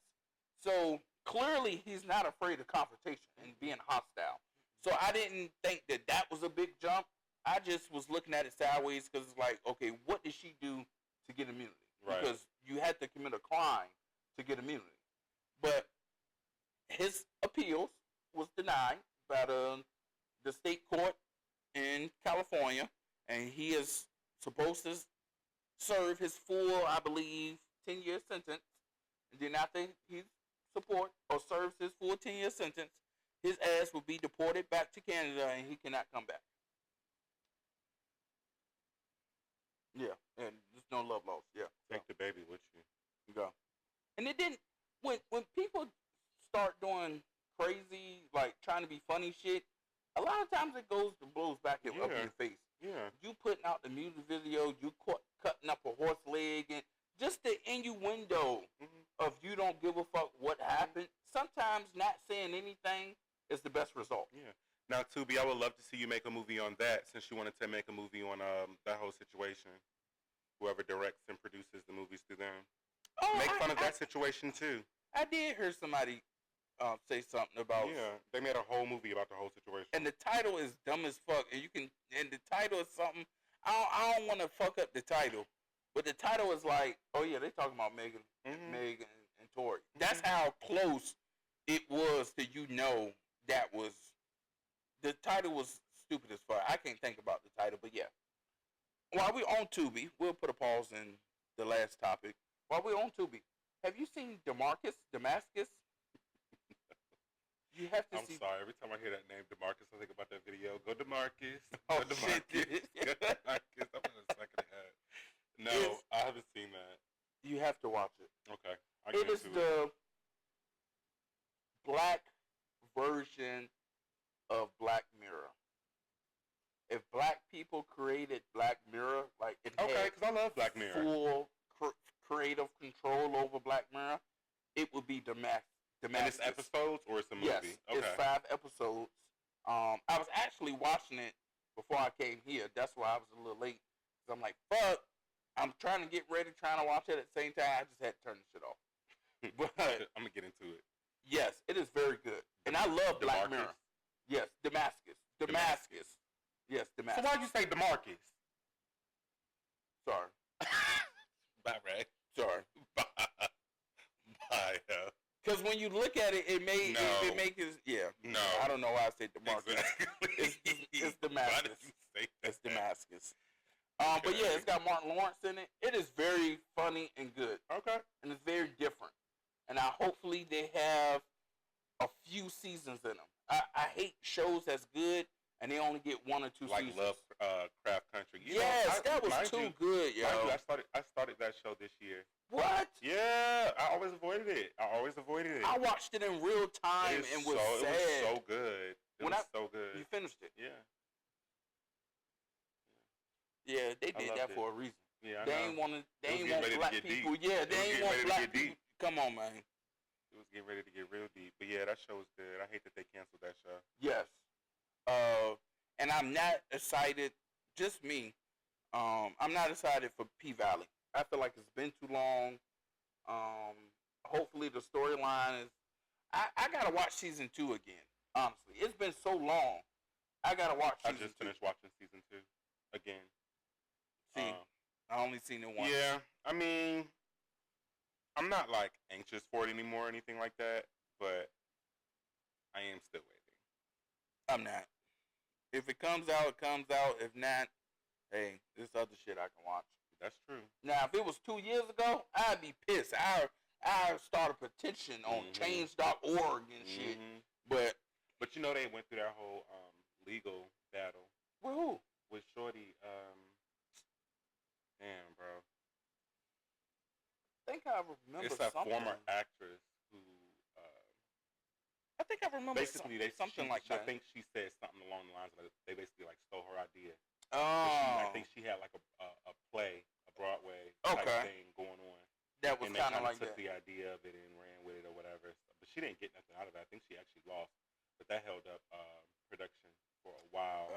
[SPEAKER 1] So clearly he's not afraid of confrontation and being hostile. So I didn't think that was a big jump. I just was looking at it sideways because it's like, okay, what did she do to get immunity?
[SPEAKER 2] Right.
[SPEAKER 1] Because you had to commit a crime to get immunity. But his appeals was denied by the state court in California, and he is supposed to serve his full, I believe, 10-year sentence. And then after he serves his full 10-year sentence, his ass will be deported back to Canada, and he cannot come back. Yeah, and there's no love lost. Yeah,
[SPEAKER 2] Take the baby with you.
[SPEAKER 1] Go. And it didn't. When people start doing crazy, like trying to be funny shit, a lot of times it blows back up in your face.
[SPEAKER 2] Yeah.
[SPEAKER 1] You putting out the music video, you cutting up a horse leg, and just the innuendo of you don't give a fuck what happened. Sometimes not saying anything is the best result.
[SPEAKER 2] Yeah. Now, Tubi, I would love to see you make a movie on that, since you wanted to make a movie on that whole situation. Whoever directs and produces the movies through them. Make fun of that situation too.
[SPEAKER 1] I did hear somebody say something about.
[SPEAKER 2] Yeah, they made a whole movie about the whole situation.
[SPEAKER 1] And the title is dumb as fuck. And the title is something. I don't want to fuck up the title, but the title is like, oh yeah, they talking about Meg and Tory. That's how close it was to that was. The title was stupid as fuck. I can't think about the title, but yeah. While we're on Tubi, we'll put a pause in the last topic. While we're on Tubi, have you seen Damascus? You have to see.
[SPEAKER 2] I'm sorry. Every time I hear that name, Demarcus, I think about that video. Go Demarcus.
[SPEAKER 1] Oh,
[SPEAKER 2] Go
[SPEAKER 1] shit.
[SPEAKER 2] Demarcus. Go Demarcus. I'm in a second head. No, I haven't seen that.
[SPEAKER 1] You have to watch it.
[SPEAKER 2] Okay.
[SPEAKER 1] It is the black version of Black Mirror. If black people created Black Mirror, like it
[SPEAKER 2] because I love Black Mirror.
[SPEAKER 1] Full creative control over Black Mirror, it would be Damascus.
[SPEAKER 2] And it's episodes or it's a movie?
[SPEAKER 1] Yes,
[SPEAKER 2] okay.
[SPEAKER 1] It's 5 episodes. I was actually watching it before I came here. That's why I was a little late. Cause I'm like, fuck. I'm trying to get ready, trying to watch it at the same time. I just had to turn the shit off. But
[SPEAKER 2] I'm gonna get into it.
[SPEAKER 1] Yes, it is very good, and I love Black Mirror. Yes, Damascus. Yes, Damascus.
[SPEAKER 2] So why'd you say Demarcus?
[SPEAKER 1] Sorry.
[SPEAKER 2] Bye, Ray.
[SPEAKER 1] Sorry.
[SPEAKER 2] Bye.
[SPEAKER 1] Because when you look at it, it makes
[SPEAKER 2] No.
[SPEAKER 1] I don't know why I said Damascus.
[SPEAKER 2] Exactly.
[SPEAKER 1] It's Damascus.
[SPEAKER 2] Why did you say that?
[SPEAKER 1] It's Damascus. But yeah, it's got Martin Lawrence in it. It is very funny and good.
[SPEAKER 2] Okay.
[SPEAKER 1] And it's very different. And hopefully they have a few seasons in them. I hate shows that's good and they only get 1 or 2 seasons.
[SPEAKER 2] Like Lovecraft Country.
[SPEAKER 1] That was too good, yo.
[SPEAKER 2] I started that show this year.
[SPEAKER 1] What?
[SPEAKER 2] Yeah, I always avoided it. I
[SPEAKER 1] watched it in real time and was sad.
[SPEAKER 2] It was so good. It was so good.
[SPEAKER 1] You finished it?
[SPEAKER 2] Yeah.
[SPEAKER 1] Yeah, they did that for a reason.
[SPEAKER 2] Yeah,
[SPEAKER 1] They ain't want black people.
[SPEAKER 2] Deep.
[SPEAKER 1] Yeah, they ain't want black people. Come on, man.
[SPEAKER 2] It was getting ready to get real deep. But yeah, that show was good. I hate that they canceled that show.
[SPEAKER 1] Yes. And I'm not excited. Just me. I'm not excited for P-Valley. I feel like it's been too long. Hopefully the storyline is. I gotta watch season 2 again. Honestly, it's been so long. I gotta watch.
[SPEAKER 2] I just finished watching season 2 again.
[SPEAKER 1] See, I only seen it once.
[SPEAKER 2] Yeah, I mean, I'm not like anxious for it anymore or anything like that, but I am still waiting.
[SPEAKER 1] I'm not. If it comes out, it comes out. If not, hey, there's other shit I can watch.
[SPEAKER 2] That's true.
[SPEAKER 1] Now, if it was 2 years ago, I'd be pissed. I'd start a petition on change.org and shit. But
[SPEAKER 2] you know they went through that whole legal battle.
[SPEAKER 1] With who?
[SPEAKER 2] With Shorty. Damn, bro.
[SPEAKER 1] I think I remember
[SPEAKER 2] it's a
[SPEAKER 1] something.
[SPEAKER 2] former actress who.
[SPEAKER 1] I think I remember
[SPEAKER 2] basically
[SPEAKER 1] something like that.
[SPEAKER 2] I think she said something along the lines of they basically like stole her idea.
[SPEAKER 1] Oh.
[SPEAKER 2] I think she had like a play, a Broadway type thing going on.
[SPEAKER 1] That was kind of like
[SPEAKER 2] took
[SPEAKER 1] that.
[SPEAKER 2] the idea of it and ran with it or whatever. But she didn't get nothing out of it. I think she actually lost. But that held up production for a while.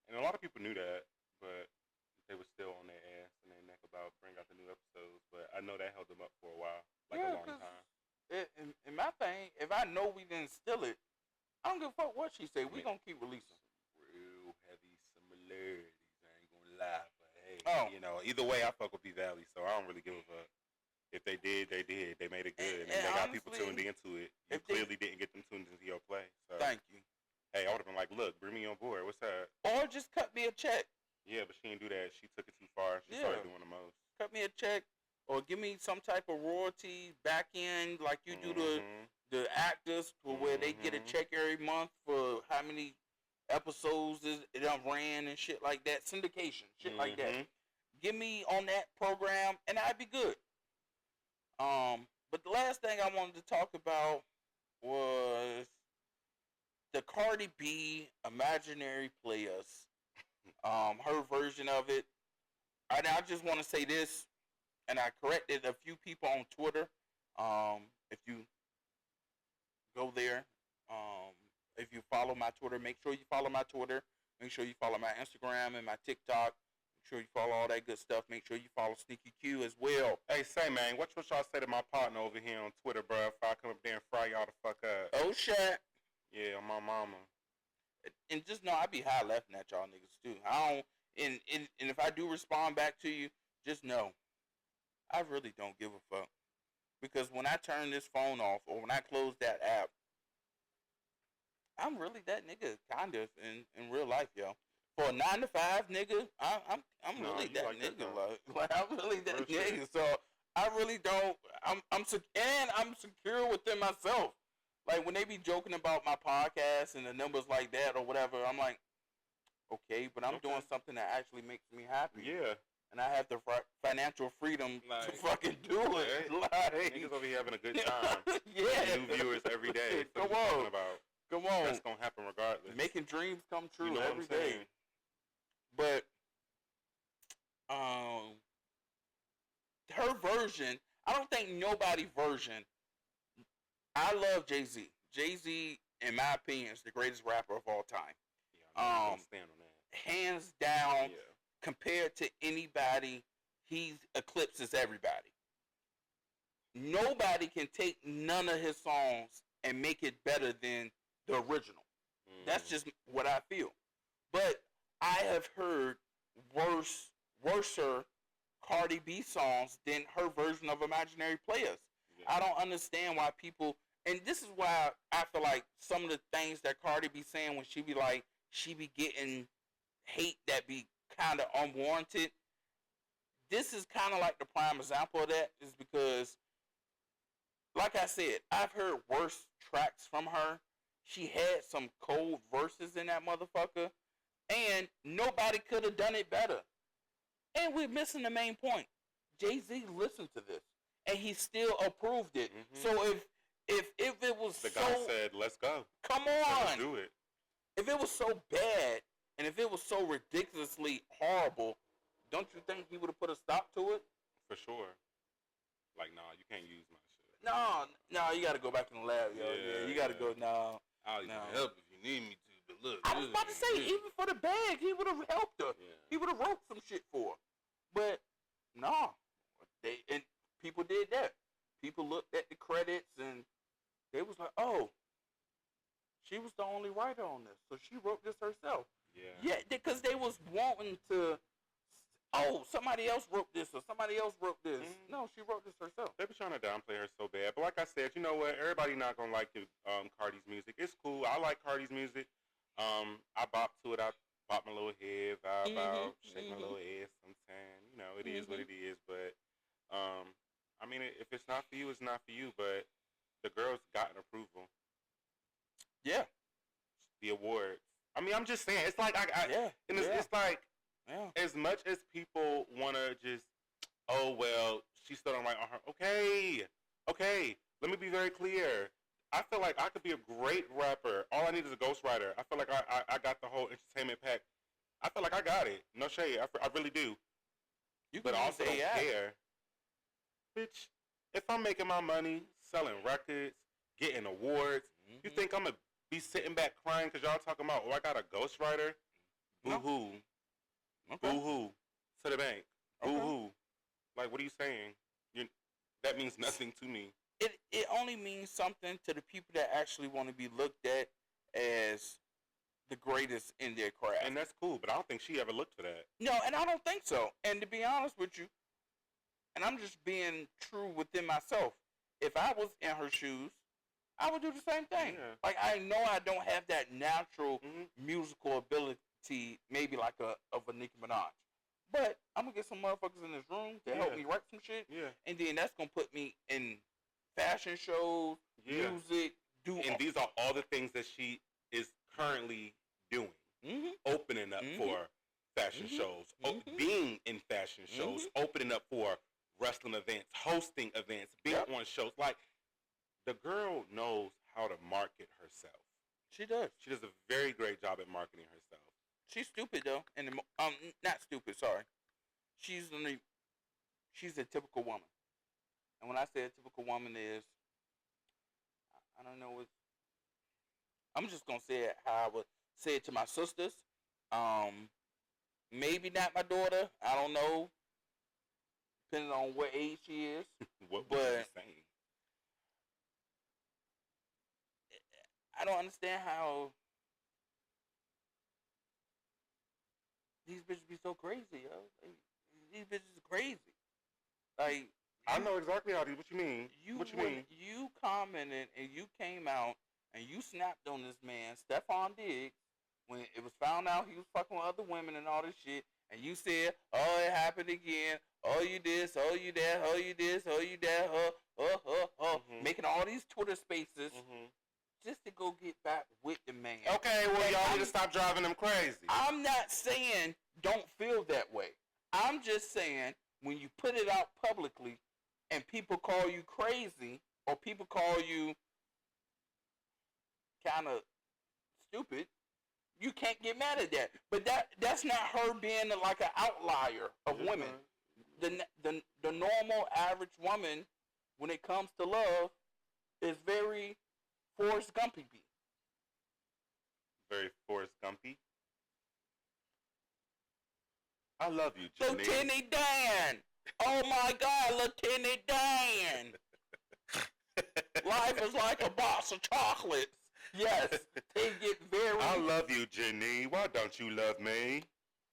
[SPEAKER 2] And a lot of people knew that, but they were still on their ass and their neck about bring out the new episodes. But I know that held them up for a while, like a long time.
[SPEAKER 1] In my thing, if I know we didn't steal it, I don't give a fuck what she say. We gonna keep releasing.
[SPEAKER 2] Real heavy hilarities. I ain't gonna lie, but hey, you know, either way, I fuck with P Valley, so I don't really give a fuck. If they did, they did. They made it good, and they got
[SPEAKER 1] honestly,
[SPEAKER 2] people tuned into it. You clearly didn't get them tuned into your play. So.
[SPEAKER 1] Thank you.
[SPEAKER 2] Hey, I would have been like, look, bring me on board. What's up?
[SPEAKER 1] Or just cut me a check.
[SPEAKER 2] Yeah, but she didn't do that. She took it too far. She started doing the most.
[SPEAKER 1] Cut me a check, or give me some type of royalty back end, like you do the actors, for where they get a check every month for how many episodes it done ran and shit like that. Syndication, shit like that. Give me on that program, and I'd be good. But the last thing I wanted to talk about was the Cardi B Imaginary Players. Her version of it. And I just want to say this, and I corrected a few people on Twitter. If you go there, if you follow my Twitter, make sure you follow my Twitter. Make sure you follow my Instagram and my TikTok. Make sure you follow all that good stuff. Make sure you follow SneakyQ as well.
[SPEAKER 2] Hey, say, man, what y'all say to my partner over here on Twitter, bro, if I come up there and fry y'all the fuck up?
[SPEAKER 1] Oh, shit.
[SPEAKER 2] Yeah, my mama.
[SPEAKER 1] And just know I be high laughing at y'all niggas, too. I don't, and if I do respond back to you, just know I really don't give a fuck. Because when I turn this phone off or when I close that app, I'm really that nigga, kind of, in real life, yo. For a 9 to 5 nigga, I'm really that like nigga. Like I'm really that real nigga. Shit. So I really don't. I'm secure within myself. Like when they be joking about my podcast and the numbers like that or whatever, I'm like, okay, but I'm doing something that actually makes me happy.
[SPEAKER 2] Yeah.
[SPEAKER 1] And I have the financial freedom to fucking do it. Like,
[SPEAKER 2] niggas over here having a good time.
[SPEAKER 1] Yeah.
[SPEAKER 2] New viewers every day.
[SPEAKER 1] Come on. Come on.
[SPEAKER 2] That's gonna happen regardless.
[SPEAKER 1] Making dreams come true,
[SPEAKER 2] you know
[SPEAKER 1] every day. But her version, I don't think nobody version. I love Jay-Z. Jay-Z, in my opinion, is the greatest rapper of all time.
[SPEAKER 2] Yeah, I stand on that.
[SPEAKER 1] Hands down, compared to anybody, he eclipses everybody. Nobody can take none of his songs and make it better than the original. That's just what I feel. But I have heard worser Cardi B songs than her version of Imaginary Players. Yeah. I don't understand why people, and this is why I feel like some of the things that Cardi be saying when she be like, she be getting hate that be kind of unwarranted. This is kind of like the prime example of that, is because, like I said, I've heard worse tracks from her. She had some cold verses in that motherfucker, and nobody could have done it better. And we're missing the main point. Jay-Z listened to this, and he still approved it. So if it was
[SPEAKER 2] the guy said, "Let's go.
[SPEAKER 1] Come on,
[SPEAKER 2] let's do it."
[SPEAKER 1] If it was so bad, and if it was so ridiculously horrible, don't you think he would have put a stop to it?
[SPEAKER 2] For sure. Like, nah, you can't use my shit.
[SPEAKER 1] No, you got to go back in the lab, yo. Yeah, you got to go. No,
[SPEAKER 2] I'll even help if you need me to. But look,
[SPEAKER 1] I was about to say, even for the bag, he would have helped her.
[SPEAKER 2] Yeah.
[SPEAKER 1] He would have wrote some shit for her. But no, and people did that. People looked at the credits and they was like, "Oh, she was the only writer on this, so she wrote this herself." Yeah, because they was wanting to. Oh, somebody else wrote this or somebody else wrote this. No, she wrote this herself.
[SPEAKER 2] They be trying to downplay her so bad. But like I said, you know what? Everybody not going to like Cardi's music. It's cool. I like Cardi's music. I bop to it. I pop my little head, vibe out, shake my little ass sometimes. You know, it is what it is. But, I mean, if it's not for you, it's not for you. But the girl's gotten approval.
[SPEAKER 1] Yeah.
[SPEAKER 2] The awards. I mean, I'm just saying. It's like, it's like, as much as people want to just, oh, well, she stood on right on her. Okay. Let me be very clear. I feel like I could be a great rapper. All I need is a ghostwriter. I feel like I got the whole entertainment pack. I feel like I got it. No shade. I really do. But I also don't care. Bitch, if I'm making my money, selling records, getting awards, you think I'm going to be sitting back crying because y'all talking about, oh, I got a ghostwriter? Boo-hoo. Okay. Boo-hoo. To the bank. Boo-hoo. Like, what are you saying? That means nothing to me.
[SPEAKER 1] It only means something to the people that actually want to be looked at as the greatest in their craft.
[SPEAKER 2] And that's cool, but I don't think she ever looked for that.
[SPEAKER 1] No, and I don't think so. And to be honest with you, and I'm just being true within myself, if I was in her shoes, I would do the same thing.
[SPEAKER 2] Yeah.
[SPEAKER 1] Like, I know I don't have that natural musical ability, maybe like of a Nicki Minaj. But I'm going to get some motherfuckers in this room to help me write some shit.
[SPEAKER 2] Yeah.
[SPEAKER 1] And then that's going to put me in fashion shows, music,
[SPEAKER 2] And these are all the things that she is currently doing. Opening up for fashion shows, being in fashion shows, opening up for wrestling events, hosting events, being on shows. Like, the girl knows how to market herself.
[SPEAKER 1] She does.
[SPEAKER 2] She does a very great job at marketing herself.
[SPEAKER 1] She's stupid though, and not stupid. Sorry, she's a typical woman. And when I say a typical woman is, I don't know what. I'm just gonna say it how I would say it to my sisters. Maybe not my daughter. I don't know, depending on what age she is.
[SPEAKER 2] What was you saying?
[SPEAKER 1] I don't understand how these bitches be so crazy, yo. Like, these bitches are crazy. Like,
[SPEAKER 2] I know exactly how. What you mean? What you mean?
[SPEAKER 1] You commented and you came out and you snapped on this man, Stephon Diggs, when it was found out he was fucking with other women and all this shit, and you said, "Oh, it happened again. Oh, you this. Oh, you that. Oh, you this. Oh, you that. Making all these Twitter spaces just to go get back with the man.
[SPEAKER 2] Okay, well, y'all need to stop driving them crazy.
[SPEAKER 1] I'm not saying don't feel that way. I'm just saying when you put it out publicly and people call you crazy or people call you kind of stupid, you can't get mad at that. But that's not her being like an outlier of women. The normal average woman, when it comes to love, is very Forrest Gumpy.
[SPEAKER 2] Very Forrest Gumpy. I love you, Janine.
[SPEAKER 1] Lieutenant Dan. Oh my God, Lieutenant Dan. Life is like a box of chocolates. Yes, they get very.
[SPEAKER 2] I love you, Janine. Why don't you love me?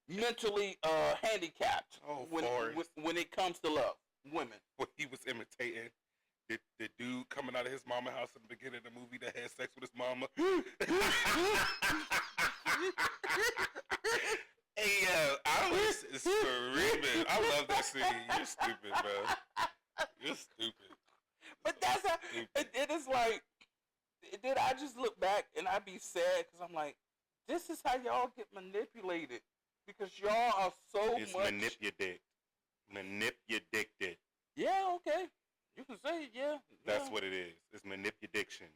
[SPEAKER 1] Mentally handicapped.
[SPEAKER 2] Oh,
[SPEAKER 1] when it comes to love, women.
[SPEAKER 2] When he was imitating the dude coming out of his mama's house in the beginning of the movie that had sex with his mama. Hey, I was screaming. I love that scene. You're stupid, bro. You're stupid.
[SPEAKER 1] But that's how, it is like, then I just look back and I be sad because I'm like, this is how y'all get manipulated. Because y'all are so
[SPEAKER 2] it's
[SPEAKER 1] much.
[SPEAKER 2] Manipulated.
[SPEAKER 1] Yeah, okay. You can say it, yeah.
[SPEAKER 2] That's what it is. It's manipulation.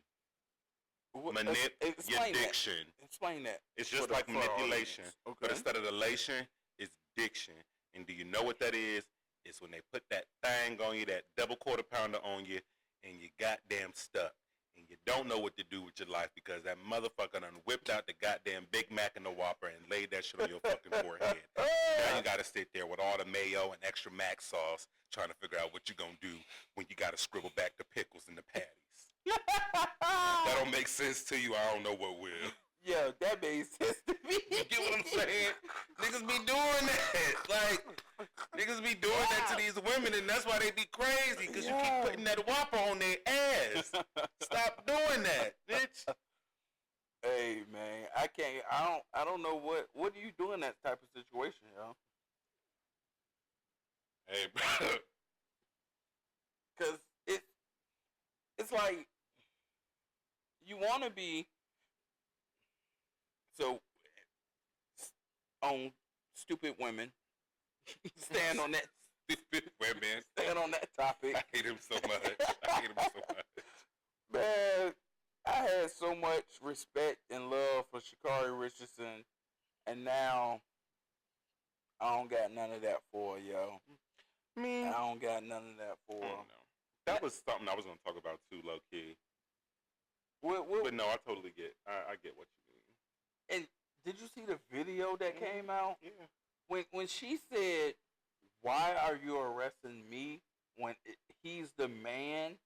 [SPEAKER 1] Explain
[SPEAKER 2] Manipulation.
[SPEAKER 1] Explain that.
[SPEAKER 2] It's just like manipulation.
[SPEAKER 1] Okay.
[SPEAKER 2] But instead of elation, it's diction. And do you know what that is? It's when they put that thing on you, that double quarter pounder on you, and you goddamn stuck. And you don't know what to do with your life because that motherfucker done whipped out the goddamn Big Mac and the Whopper and laid that shit on your fucking forehead. Now you gotta sit there with all the mayo and extra mac sauce trying to figure out what you're gonna do when you gotta scribble back the pickles and the patties. That don't make sense to you, I don't know what will.
[SPEAKER 1] Yeah, that makes sense to me.
[SPEAKER 2] You get what I'm saying? Niggas be doing that. Like, niggas be doing that to these women, and that's why they be crazy, because you keep putting that Whopper on their ass. Stop doing that, bitch.
[SPEAKER 1] Hey, man, I don't know what do you do in that type of situation, yo?
[SPEAKER 2] Hey, bro.
[SPEAKER 1] Because it's like, you want to be, so, on stupid women, stand on that.
[SPEAKER 2] Stupid women.
[SPEAKER 1] Stand on that topic.
[SPEAKER 2] I hate him so much.
[SPEAKER 1] Man, I had so much respect and love for Sha'Carri Richardson, and now I don't got none of that for her, yo. I don't got none of that for her.
[SPEAKER 2] That was something I was going to talk about too, low key. But no, I totally get. I get what you mean.
[SPEAKER 1] And did you see the video that came out?
[SPEAKER 2] Yeah.
[SPEAKER 1] When she said, "Why are you arresting me when he's the man?"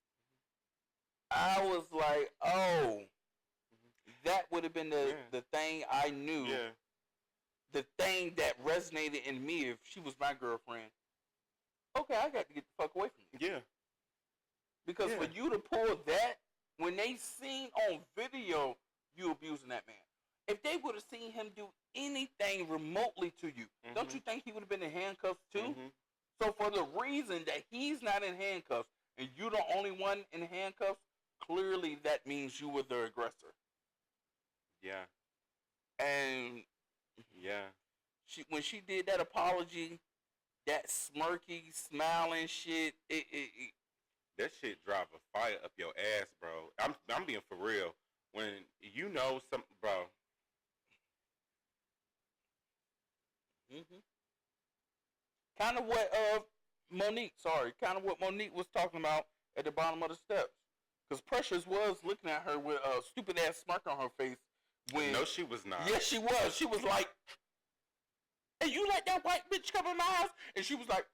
[SPEAKER 1] I was like, "Oh, that would have been the thing I knew.
[SPEAKER 2] Yeah.
[SPEAKER 1] The thing that resonated in me if she was my girlfriend. Okay, I got to get the fuck away from you.
[SPEAKER 2] Yeah.
[SPEAKER 1] Because for you to pull that, when they seen on video you abusing that man, if they would have seen him do anything remotely to you, don't you think he would have been in handcuffs too? So for the reason that he's not in handcuffs and you're the only one in handcuffs, clearly that means you were the aggressor.
[SPEAKER 2] Yeah.
[SPEAKER 1] And when she did that apology, that smirky, smiling shit,
[SPEAKER 2] that shit drive a fire up your ass, bro. I'm being for real. When you know some, bro.
[SPEAKER 1] Kind of what Monique was talking about at the bottom of the steps. Because Precious was looking at her with a stupid ass smirk on her face.
[SPEAKER 2] No, she was not.
[SPEAKER 1] Yes, she was. She was like, "Hey, you let that white bitch come in my house?" And she was like,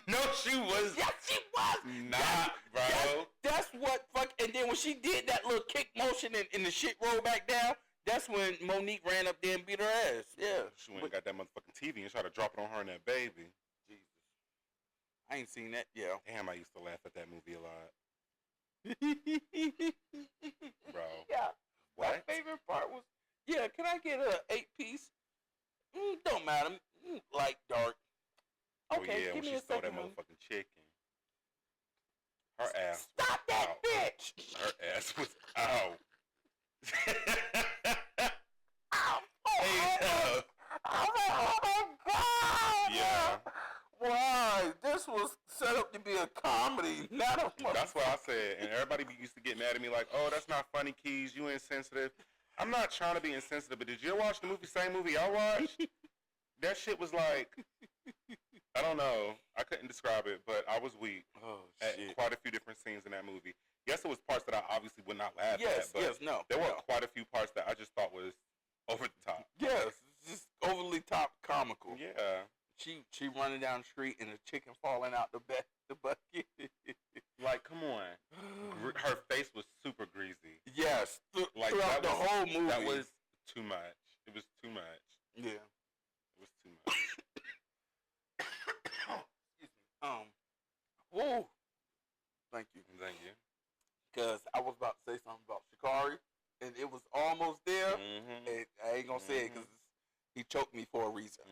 [SPEAKER 2] "No, she was."
[SPEAKER 1] Yes, she was.
[SPEAKER 2] Nah, bro.
[SPEAKER 1] That's what fuck. And then when she did that little kick motion and the shit rolled back down, that's when Monique ran up there and beat her ass. Yeah.
[SPEAKER 2] She went and got that motherfucking TV and tried to drop it on her and that baby.
[SPEAKER 1] Jesus. I ain't seen that. Yeah.
[SPEAKER 2] Damn, I used to laugh at that movie a lot. Bro.
[SPEAKER 1] Yeah.
[SPEAKER 2] What?
[SPEAKER 1] My favorite part was, can I get a 8-piece? Don't matter. Light, dark. Okay,
[SPEAKER 2] when
[SPEAKER 1] give me
[SPEAKER 2] she
[SPEAKER 1] a
[SPEAKER 2] stole
[SPEAKER 1] second.
[SPEAKER 2] that motherfucking chicken. Her ass.
[SPEAKER 1] Stop that
[SPEAKER 2] out.
[SPEAKER 1] bitch!
[SPEAKER 2] Her ass was out.
[SPEAKER 1] Oh my God!
[SPEAKER 2] Yeah.
[SPEAKER 1] Why? This was set up to be a comedy, not a.
[SPEAKER 2] That's what I said, and everybody used to get mad at me like, "Oh, that's not funny, Keys. You insensitive." I'm not trying to be insensitive, but did you watch the same movie I watched? That shit was like, I don't know. I couldn't describe it, but I was weak at quite a few different scenes in that movie. Yes, it was parts that I obviously would not laugh at, but there were quite a few parts that I just thought was over the top.
[SPEAKER 1] Yes, just overly top comical.
[SPEAKER 2] Yeah.
[SPEAKER 1] She running down the street and a chicken falling out the bucket.
[SPEAKER 2] Like, come on. Her face was super greasy.
[SPEAKER 1] Yes.
[SPEAKER 2] Like
[SPEAKER 1] throughout the whole movie.
[SPEAKER 2] That was too much. It was too much.
[SPEAKER 1] Yeah.
[SPEAKER 2] It was too much.
[SPEAKER 1] Excuse me. Woo. Thank you.
[SPEAKER 2] Thank you.
[SPEAKER 1] Because I was about to say something about Sha'Carri, and it was almost there. And I ain't gonna say it because he choked me for a reason.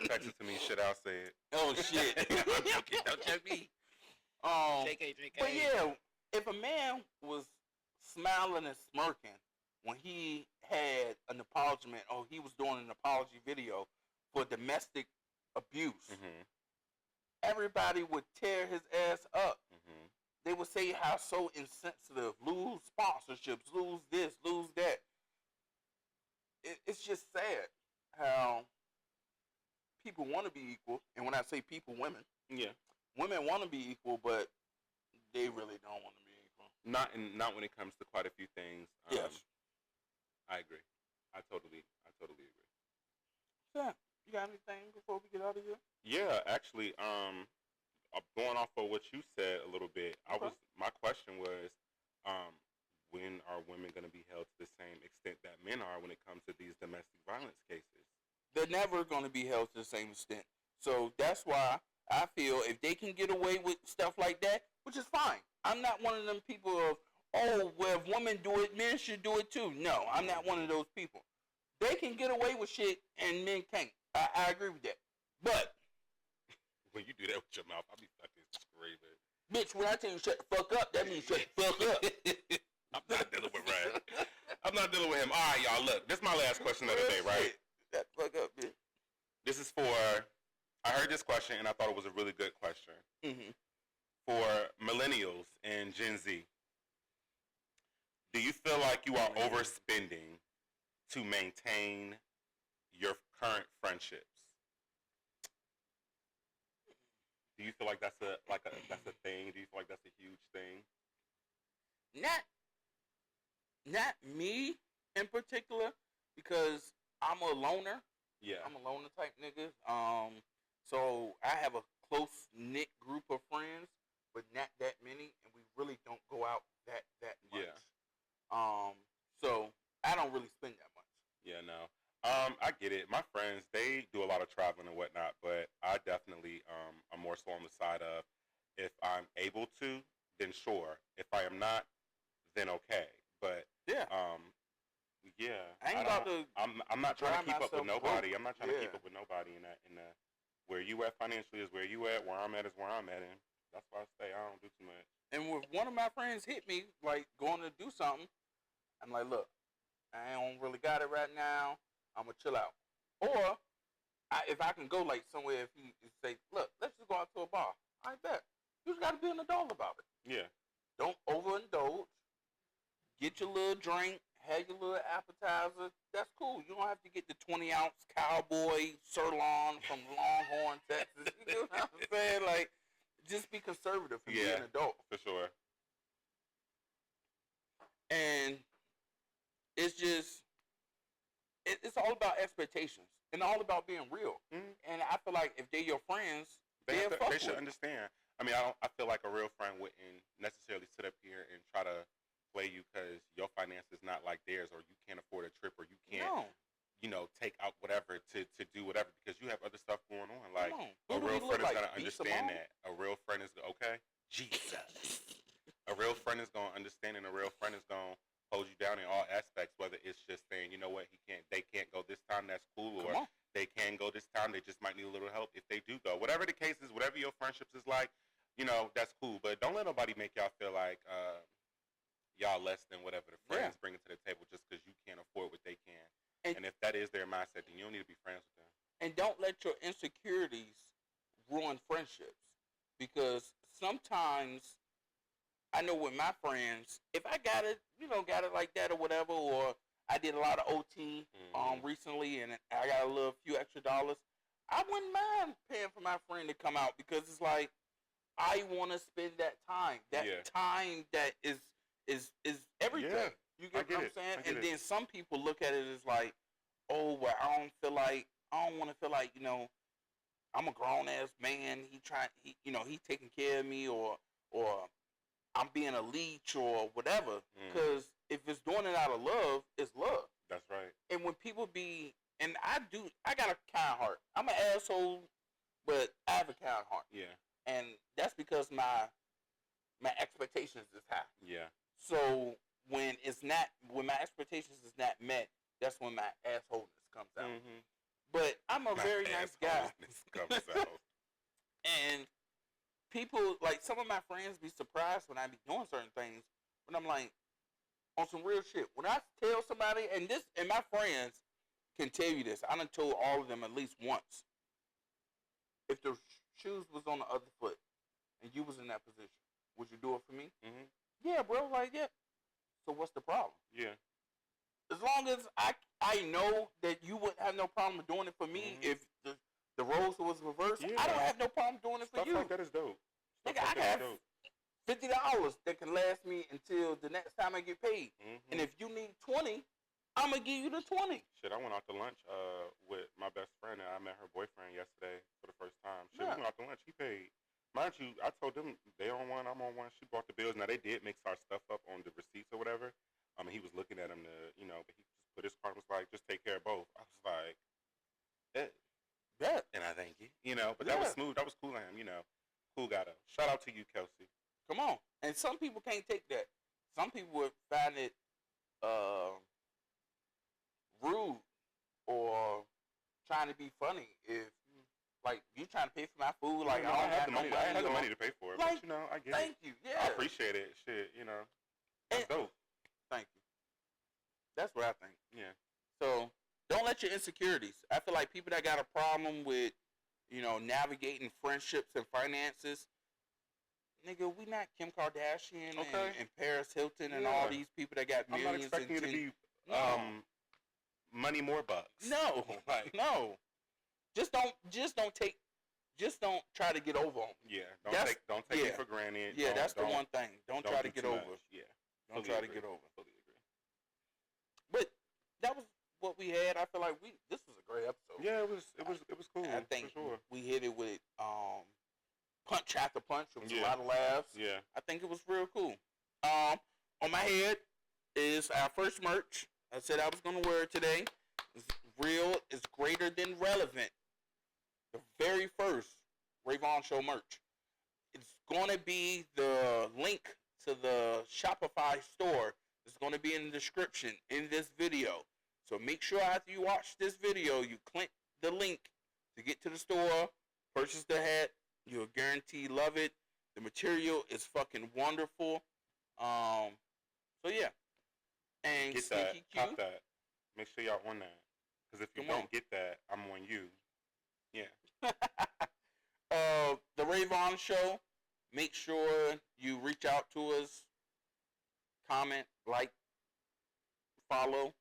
[SPEAKER 2] Text it to me, shit, I'll say it.
[SPEAKER 1] Oh shit! Don't choke me. But yeah, if a man was smiling and smirking when he had an apology, he was doing an apology video for domestic abuse, everybody would tear his ass up. They would say how so insensitive, lose sponsorships, lose this, lose that. It's just sad how people want to be equal, and when I say people, women.
[SPEAKER 2] Yeah.
[SPEAKER 1] Women want to be equal, but they really don't want to be equal.
[SPEAKER 2] Not when it comes to quite a few things.
[SPEAKER 1] Yes.
[SPEAKER 2] I agree. I totally agree.
[SPEAKER 1] Yeah. You got anything before we get out of here?
[SPEAKER 2] Yeah, actually, going off of what you said a little bit, my question was, when are women going to be held to the same extent that men are when it comes to these domestic violence cases? They're
[SPEAKER 1] never going to be held to the same extent. So that's why I feel if they can get away with stuff like that, which is fine. I'm not one of them people of, well, if women do it, men should do it too. No, I'm not one of those people. They can get away with shit and men can't. I agree with that. But
[SPEAKER 2] when you do that with your mouth, I'll be fucking screaming.
[SPEAKER 1] Bitch, when I tell you shut the fuck up, that means shut the fuck up.
[SPEAKER 2] I'm not dealing with Ryan. I'm not dealing with him. All right, y'all, look. This is my last question of the day, right?
[SPEAKER 1] Shut the fuck up, bitch.
[SPEAKER 2] This is for, I heard this question and I thought it was a really good question. For millennials and Gen Z. Do you feel like you are overspending to maintain your current friendships? Do you feel like that's a thing? Do you feel like that's a huge thing?
[SPEAKER 1] Not me in particular, because I'm a loner.
[SPEAKER 2] Yeah.
[SPEAKER 1] I'm a loner type nigga. So I have a close knit group of friends, but not that many, and we really don't go out that much.
[SPEAKER 2] Yeah.
[SPEAKER 1] don't really spend that much.
[SPEAKER 2] Yeah, no. I get it. My friends, they do a lot of traveling and whatnot, but I definitely am more so on the side of if I'm able to, then sure. If I am not, then okay. But
[SPEAKER 1] yeah,
[SPEAKER 2] yeah.
[SPEAKER 1] I ain't about to.
[SPEAKER 2] I'm not trying to keep up with nobody.
[SPEAKER 1] Broke.
[SPEAKER 2] I'm not trying to keep up with nobody in that. Where you at financially is where you at. Where I'm at is where I'm at, and that's why I stay. I don't do too much.
[SPEAKER 1] And when one of my friends hit me like going to do something, I'm like, look, I don't really got it right now. I'm gonna chill out. Or if I can go like somewhere, if he say, look, let's just go out to a bar. I bet. You just gotta be an adult about it.
[SPEAKER 2] Yeah.
[SPEAKER 1] Don't overindulge. Get your little drink. Have your little appetizer. That's cool. You don't have to get the 20-ounce cowboy sirloin from Longhorn, Texas. You know what I'm saying? Like, just be conservative and be an adult.
[SPEAKER 2] For sure.
[SPEAKER 1] And it's just, it's all about expectations and all about being real.
[SPEAKER 2] Mm-hmm.
[SPEAKER 1] And I feel like if they're your friends,
[SPEAKER 2] they should understand. I mean, I feel like a real friend wouldn't necessarily sit up here and try to play you because your finances not like theirs, or you can't afford a trip, or you can't, take out whatever to do whatever because you have other stuff going on. Like a real friend is gonna understand that. A real friend is okay. Jesus. A real friend is gonna understand, and a real friend is gonna hold you down in all aspects. Whether it's just saying, you know what, they can't go this time. That's cool, or they can go this time. They just might need a little help if they do go. Whatever the case is, whatever your friendships is like, that's cool. But don't let nobody make y'all feel like y'all less than whatever the friends bring to the table just because you can't afford what they can. And if that is their mindset, then you don't need to be friends with them.
[SPEAKER 1] And don't let your insecurities ruin friendships. Because sometimes, I know with my friends, if I got it like that or whatever, or I did a lot of OT recently and I got a few extra dollars, I wouldn't mind paying for my friend to come out because it's like, I want to spend that time. That time that is everything.
[SPEAKER 2] Yeah.
[SPEAKER 1] You get what I'm saying? And then some people look at it as like, oh, well, I don't want to feel like, I'm a grown ass man. He taking care of me, or I'm being a leech or whatever. Because if it's doing it out of love, it's love.
[SPEAKER 2] That's right.
[SPEAKER 1] And when people and I got a kind heart. I'm an asshole, but I have a kind heart.
[SPEAKER 2] Yeah.
[SPEAKER 1] And that's because my expectations is high.
[SPEAKER 2] Yeah.
[SPEAKER 1] So when my expectations is not met, that's when my assholeness comes out. Mm-hmm. But I'm a very nice guy.
[SPEAKER 2] Comes out.
[SPEAKER 1] And people, like some of my friends be surprised when I be doing certain things. But I'm like, on some real shit. When I tell somebody, and my friends can tell you this, I done told all of them at least once. If the shoes was on the other foot and you was in that position, would you do it for me?
[SPEAKER 2] Mm-hmm.
[SPEAKER 1] Yeah, bro. Like, yeah. So what's the problem?
[SPEAKER 2] Yeah.
[SPEAKER 1] As long as I know that you wouldn't have no problem doing it for me if the roles was reversed, I don't have no problem doing it for you.
[SPEAKER 2] Stuff like that is dope.
[SPEAKER 1] Nigga, I have $50 that can last me until the next time I get paid. Mm-hmm. And if you need 20, I'm gonna give you the 20.
[SPEAKER 2] Shit, I went out to lunch with my best friend, and I met her boyfriend yesterday for the first time. Shit, we went out to lunch. He paid. Mind you, I told them they on one, I'm on one. She bought the bills. Now they did mix our stuff up on the receipts or whatever. He was looking at them but he just put his card and was like, just take care of both. I was like, that. And I thank you. But that was smooth. That was cool of him. Cool guy though. Shout out to you, Kelsey.
[SPEAKER 1] Come on. And some people can't take that. Some people would find it rude or trying to be funny if, like, you trying to pay for my food. Like, I don't have the money.
[SPEAKER 2] I had the money to pay for it.
[SPEAKER 1] Like,
[SPEAKER 2] but, I get
[SPEAKER 1] thank you. Yeah.
[SPEAKER 2] I appreciate it. Shit, That's dope.
[SPEAKER 1] Thank you. That's what I think.
[SPEAKER 2] Yeah.
[SPEAKER 1] So, don't let your insecurities. I feel like people that got a problem with, navigating friendships and finances, nigga, we not Kim Kardashian and Paris Hilton and all these people that got millions.
[SPEAKER 2] I'm not expecting you to be money more bucks.
[SPEAKER 1] No. No. Just don't try to get over on me.
[SPEAKER 2] Yeah. Don't take it for granted.
[SPEAKER 1] Yeah, that's the one thing. Don't try to get over.
[SPEAKER 2] Yeah.
[SPEAKER 1] Don't try to get over.
[SPEAKER 2] Fully agree.
[SPEAKER 1] But that was what we had. I feel like this was a great episode.
[SPEAKER 2] Yeah, it was cool.
[SPEAKER 1] I think
[SPEAKER 2] for sure.
[SPEAKER 1] we hit it with punch after punch. It was a lot of laughs.
[SPEAKER 2] Yeah.
[SPEAKER 1] I think it was real cool. On my head is our first merch. I said I was going to wear it today. It's real is greater than relevant. The very first Vaughan Show merch. It's going to be the link to the Shopify store. It's going to be in the description in this video. So make sure after you watch this video, you click the link to get to the store, purchase the hat. You'll guarantee love it. The material is fucking wonderful. So yeah. And
[SPEAKER 2] get that, cop that. Make sure y'all on that. Because if you don't get that, I'm on you. Yeah.
[SPEAKER 1] The Vaughan Show. Make sure you reach out to us. Comment, like, follow.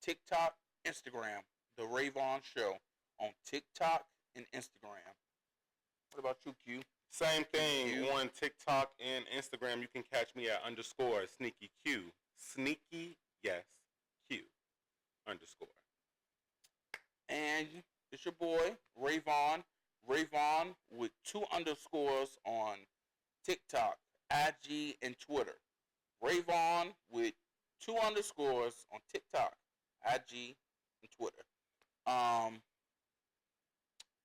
[SPEAKER 1] TikTok, Instagram. The Vaughan Show on TikTok and Instagram. What about you, Q?
[SPEAKER 2] Same thing on TikTok and Instagram. You can catch me at _SneakyQ. Sneaky, yes, Q _.
[SPEAKER 1] And it's your boy, Vaughan. Vaughan with 2 underscores on TikTok, IG, and Twitter. Vaughan with 2 underscores on TikTok, IG, and Twitter.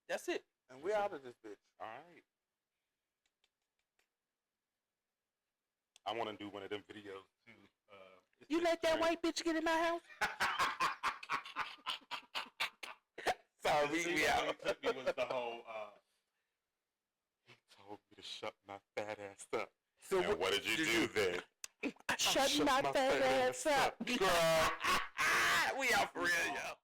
[SPEAKER 1] That's it. And we're out of this bitch.
[SPEAKER 2] All right. I want to do one of them videos too.
[SPEAKER 1] You let that white bitch get in my house? Sorry, we out.
[SPEAKER 2] What took me was the whole. He told me to shut my fat ass up. So and what did you do then?
[SPEAKER 1] Shut my fat ass up, girl. We out for real, yo.